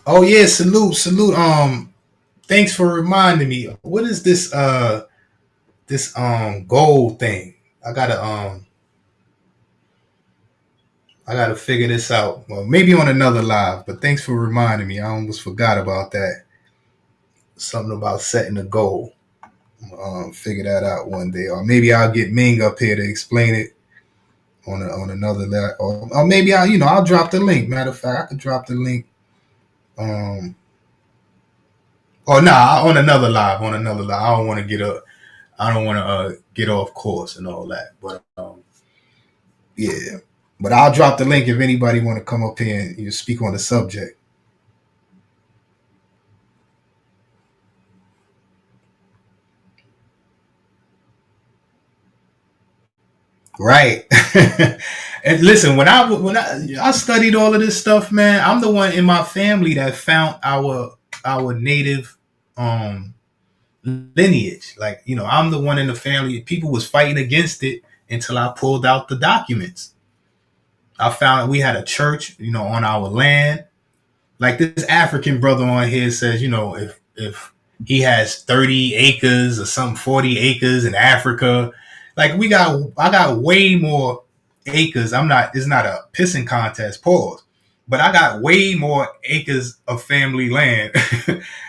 Oh yeah, salute. Thanks for reminding me. What is this gold thing? I gotta figure this out. Well, maybe on another live, but thanks for reminding me. I almost forgot about that. Something about setting a goal. Figure that out one day, or maybe I'll get Ming up here to explain it on another live, or maybe I'll drop the link. Matter of fact, I could drop the link. On another live. I don't want to get off course and all that. But yeah. But I'll drop the link if anybody want to come up here and speak on the subject. Right. And listen, when I studied all of this stuff, man, I'm the one in my family that found our native lineage. Like, I'm the one in the family. People was fighting against it until I pulled out the documents. I found we had a church, on our land. Like this African brother on here says, if he has 30 acres or some 40 acres in Africa, like I got way more acres. It's not a pissing contest, pause. But I got way more acres of family land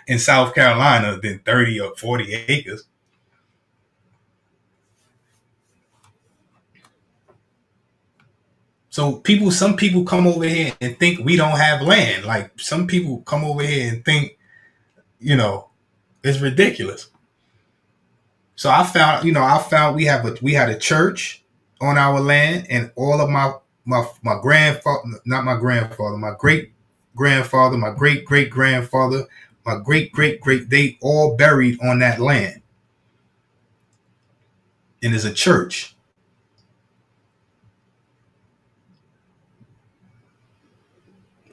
in South Carolina than 30 or 40 acres. So some people come over here and think we don't have land. Like some people come over here and think, it's ridiculous. So I found we had a church on our land, and all of my grandfather, not my grandfather, my great grandfather, my great great grandfather, my great great great, they all buried on that land. And there's a church.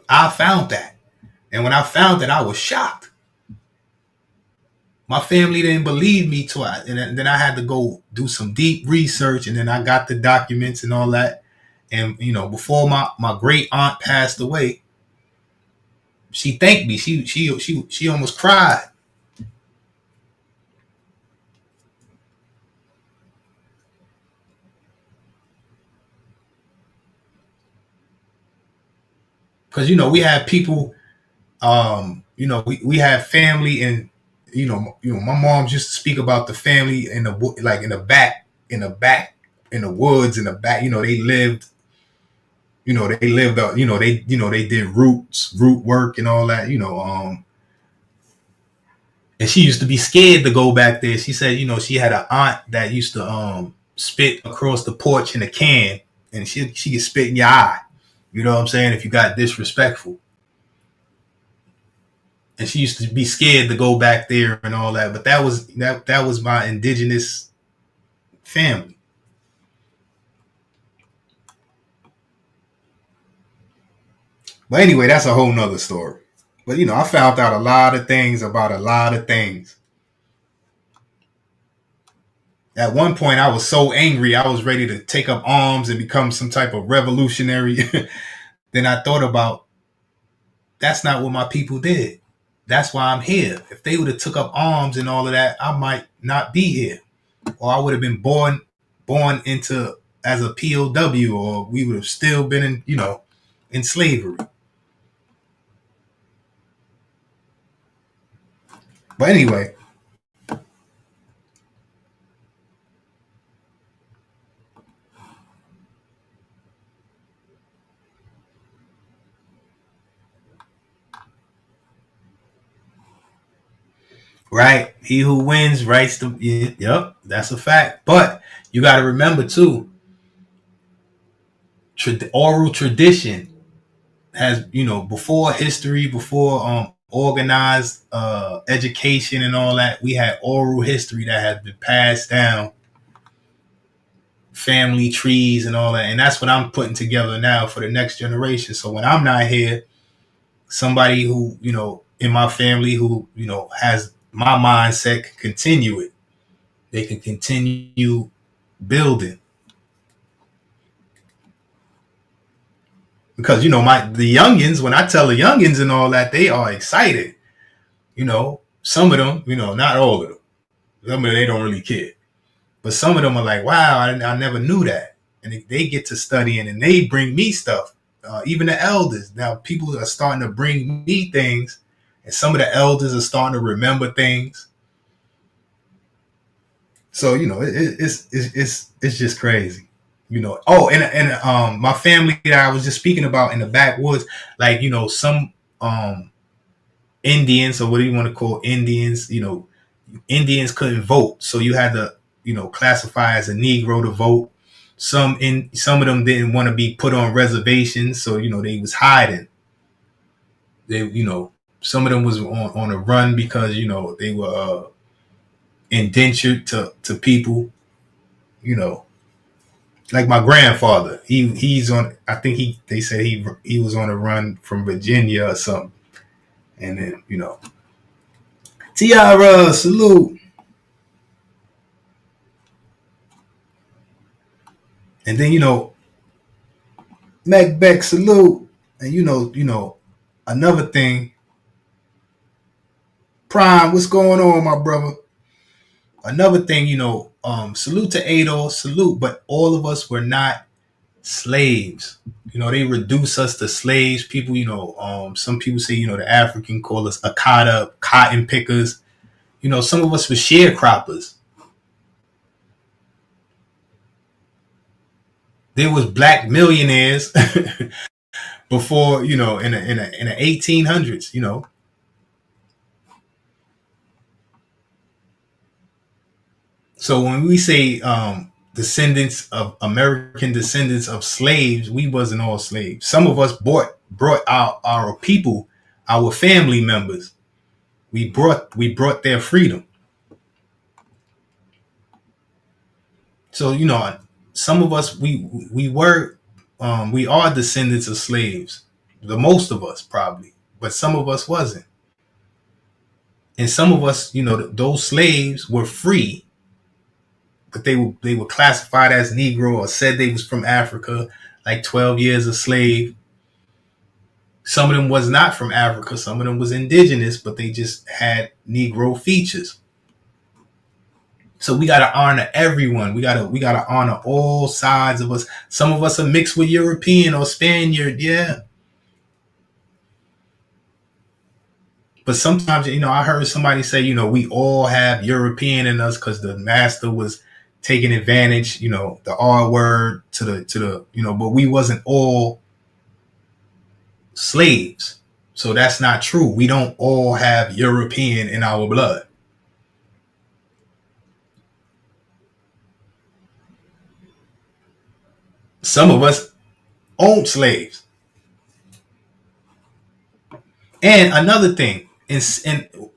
I found that. And when I found that, I was shocked. My family didn't believe me, and then I had to go do some deep research, and then I got the documents and all that. And before my great aunt passed away, she thanked me. She almost cried. Because we have people, we have family, and my mom used to speak about the family in the back, in the woods, in the back. They lived, they did root work and all that. And she used to be scared to go back there. She said, she had an aunt that used to spit across the porch in a can, and she can spit in your eye. You know what I'm saying? If you got disrespectful. And she used to be scared to go back there and all that. But that was my indigenous family. But anyway, that's a whole nother story. But I found out a lot of things about a lot of things. At one point, I was so angry, I was ready to take up arms and become some type of revolutionary. Then I thought about, that's not what my people did. That's why I'm here. If they would have took up arms and all of that, I might not be here. Or I would have been born into as a POW, or we would have still been in slavery. But anyway, right? He who wins writes the. Yep, that's a fact. But you got to remember too, oral tradition has, before history, before organized education and all that, we had oral history that has been passed down, family trees and all that. And that's what I'm putting together now for the next generation. So when I'm not here, somebody who, in my family who, has my mindset can continue it. They can continue building. Because, the youngins, when I tell the youngins and all that, they are excited. Some of them, not all of them. Some of them, they don't really care. But some of them are like, wow, I never knew that. And they get to studying and they bring me stuff. Even the elders. Now, people are starting to bring me things. And some of the elders are starting to remember things. So, it's just crazy. Oh, and my family that I was just speaking about in the backwoods, like, some Indians, or what do you want to call Indians, Indians couldn't vote. So you had to, classify as a Negro to vote. Some of them didn't want to be put on reservations. So, they was hiding. They, some of them was on a run because, they were indentured to people, like my grandfather, he's on. I think they said he was on a run from Virginia or something, and then Tiara, salute, and then Mac Beck, salute, and another thing, Prime, what's going on, my brother? Another thing, salute to Adolf, salute, but all of us were not slaves. They reduce us to slaves. People, some people say, the African call us Akata, cotton pickers. Some of us were sharecroppers. There was black millionaires before, in the 1800s, So when we say American descendants of slaves, we wasn't all slaves. Some of us brought our people, our family members. We brought their freedom. So some of us we are descendants of slaves. The most of us probably, but some of us wasn't. And some of us, those slaves were free. But they were classified as Negro or said they was from Africa, like 12 years a slave. Some of them was not from Africa. Some of them was indigenous, but they just had Negro features. So we gotta honor everyone. We gotta honor all sides of us. Some of us are mixed with European or Spaniard, yeah. But sometimes, I heard somebody say, we all have European in us because the master was taking advantage, the R word to the, but we wasn't all slaves. So that's not true. We don't all have European in our blood. Some of us owned slaves. And another thing, in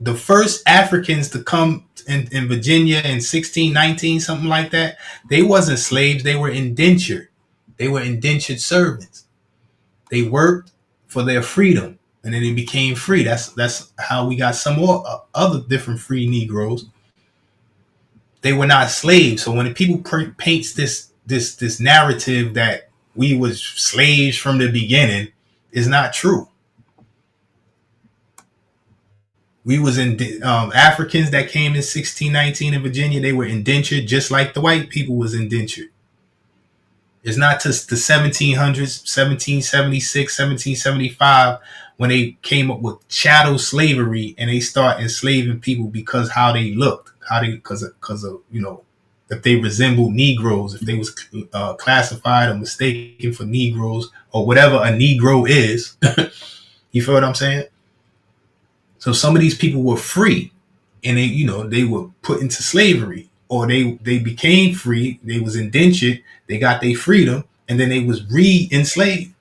the first Africans to come in Virginia in 1619, something like that, they wasn't slaves, they were indentured. They were indentured servants. They worked for their freedom, and then they became free. That's how we got some more other different free Negroes. They were not slaves. So when people paints this narrative that we was slaves from the beginning, is not true. We was in Africans that came in 1619 in Virginia. They were indentured just like the white people was indentured. It's not just the 1700s, 1776, 1775, when they came up with chattel slavery and they start enslaving people because how they looked, how they because of if they resembled Negroes, if they was classified or mistaken for Negroes or whatever a Negro is. You feel what I'm saying? So some of these people were free, and they were put into slavery, or they became free. They was indentured. They got their freedom, and then they was re-enslaved.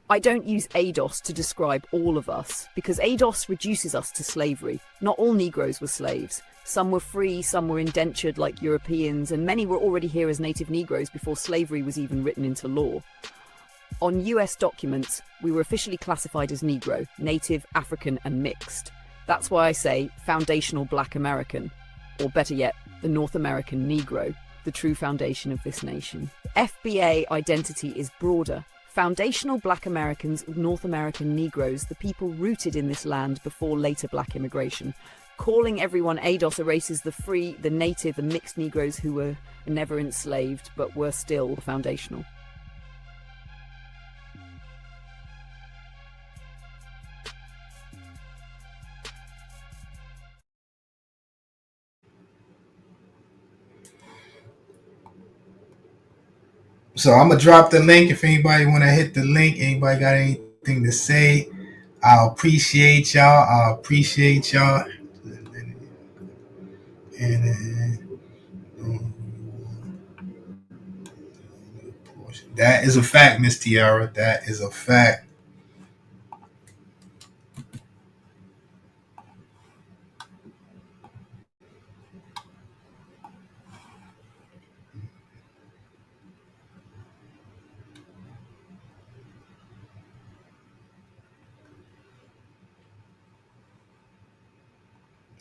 I don't use ADOS to describe all of us, because ADOS reduces us to slavery. Not all Negroes were slaves. Some were free, some were indentured like Europeans, and many were already here as native Negroes before slavery was even written into law. On US documents, we were officially classified as Negro, Native, African, and mixed. That's why I say foundational Black American, or better yet, the North American Negro, the true foundation of this nation. FBA identity is broader. Foundational Black Americans, North American Negroes, the people rooted in this land before later Black immigration. Calling everyone ADOS erases the free, the native, and mixed Negroes who were never enslaved but were still foundational. So I'm gonna drop the link if anybody want to hit the link. Anybody got anything to say? I appreciate y'all. And that is a fact, Miss Tiara. That is a fact.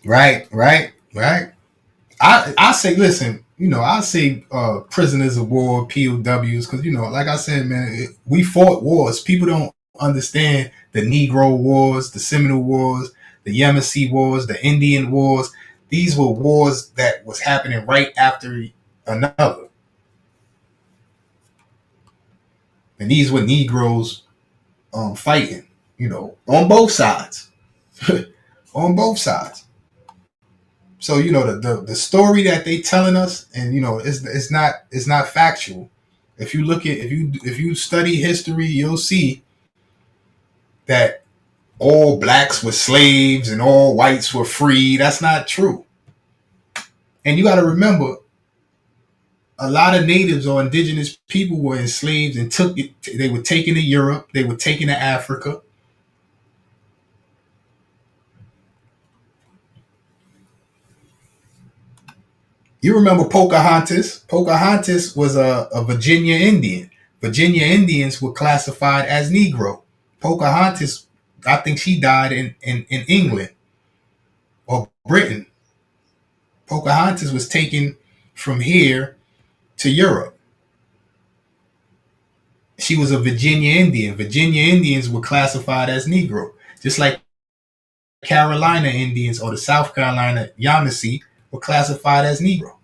Right. I say, listen, I say prisoners of war, POWs, because like I said, man, we fought wars. People don't understand the Negro Wars, the Seminole Wars, the Yamasee Wars, the Indian Wars. These were wars that was happening right after another, and these were Negroes fighting, on both sides, on both sides. So the story that they telling us, and it's not factual. If you look at if you study history, you'll see that all blacks were slaves and all whites were free. That's not true. And you got to remember, a lot of natives or indigenous people were enslaved and took it. They were taken to Europe. They were taken to Africa. You remember Pocahontas? Pocahontas was a Virginia Indian. Virginia Indians were classified as Negro. Pocahontas, I think she died in England or Britain. Pocahontas was taken from here to Europe. She was a Virginia Indian. Virginia Indians were classified as Negro, just like Carolina Indians or the South Carolina Yamasee were classified as Negro.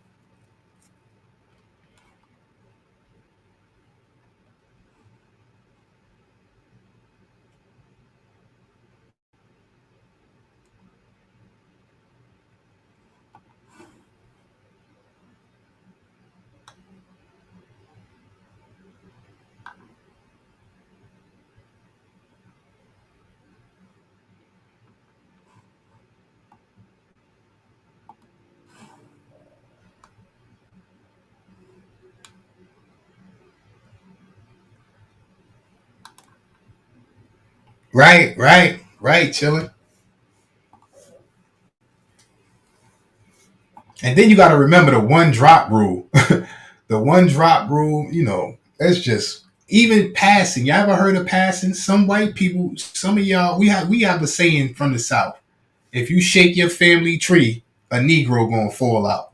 Right, chilling. And then you got to remember the one drop rule. The one drop rule, it's just even passing. Y'all ever heard of passing? Some white people, some of y'all, we have a saying from the South. If you shake your family tree, a Negro gonna fall out.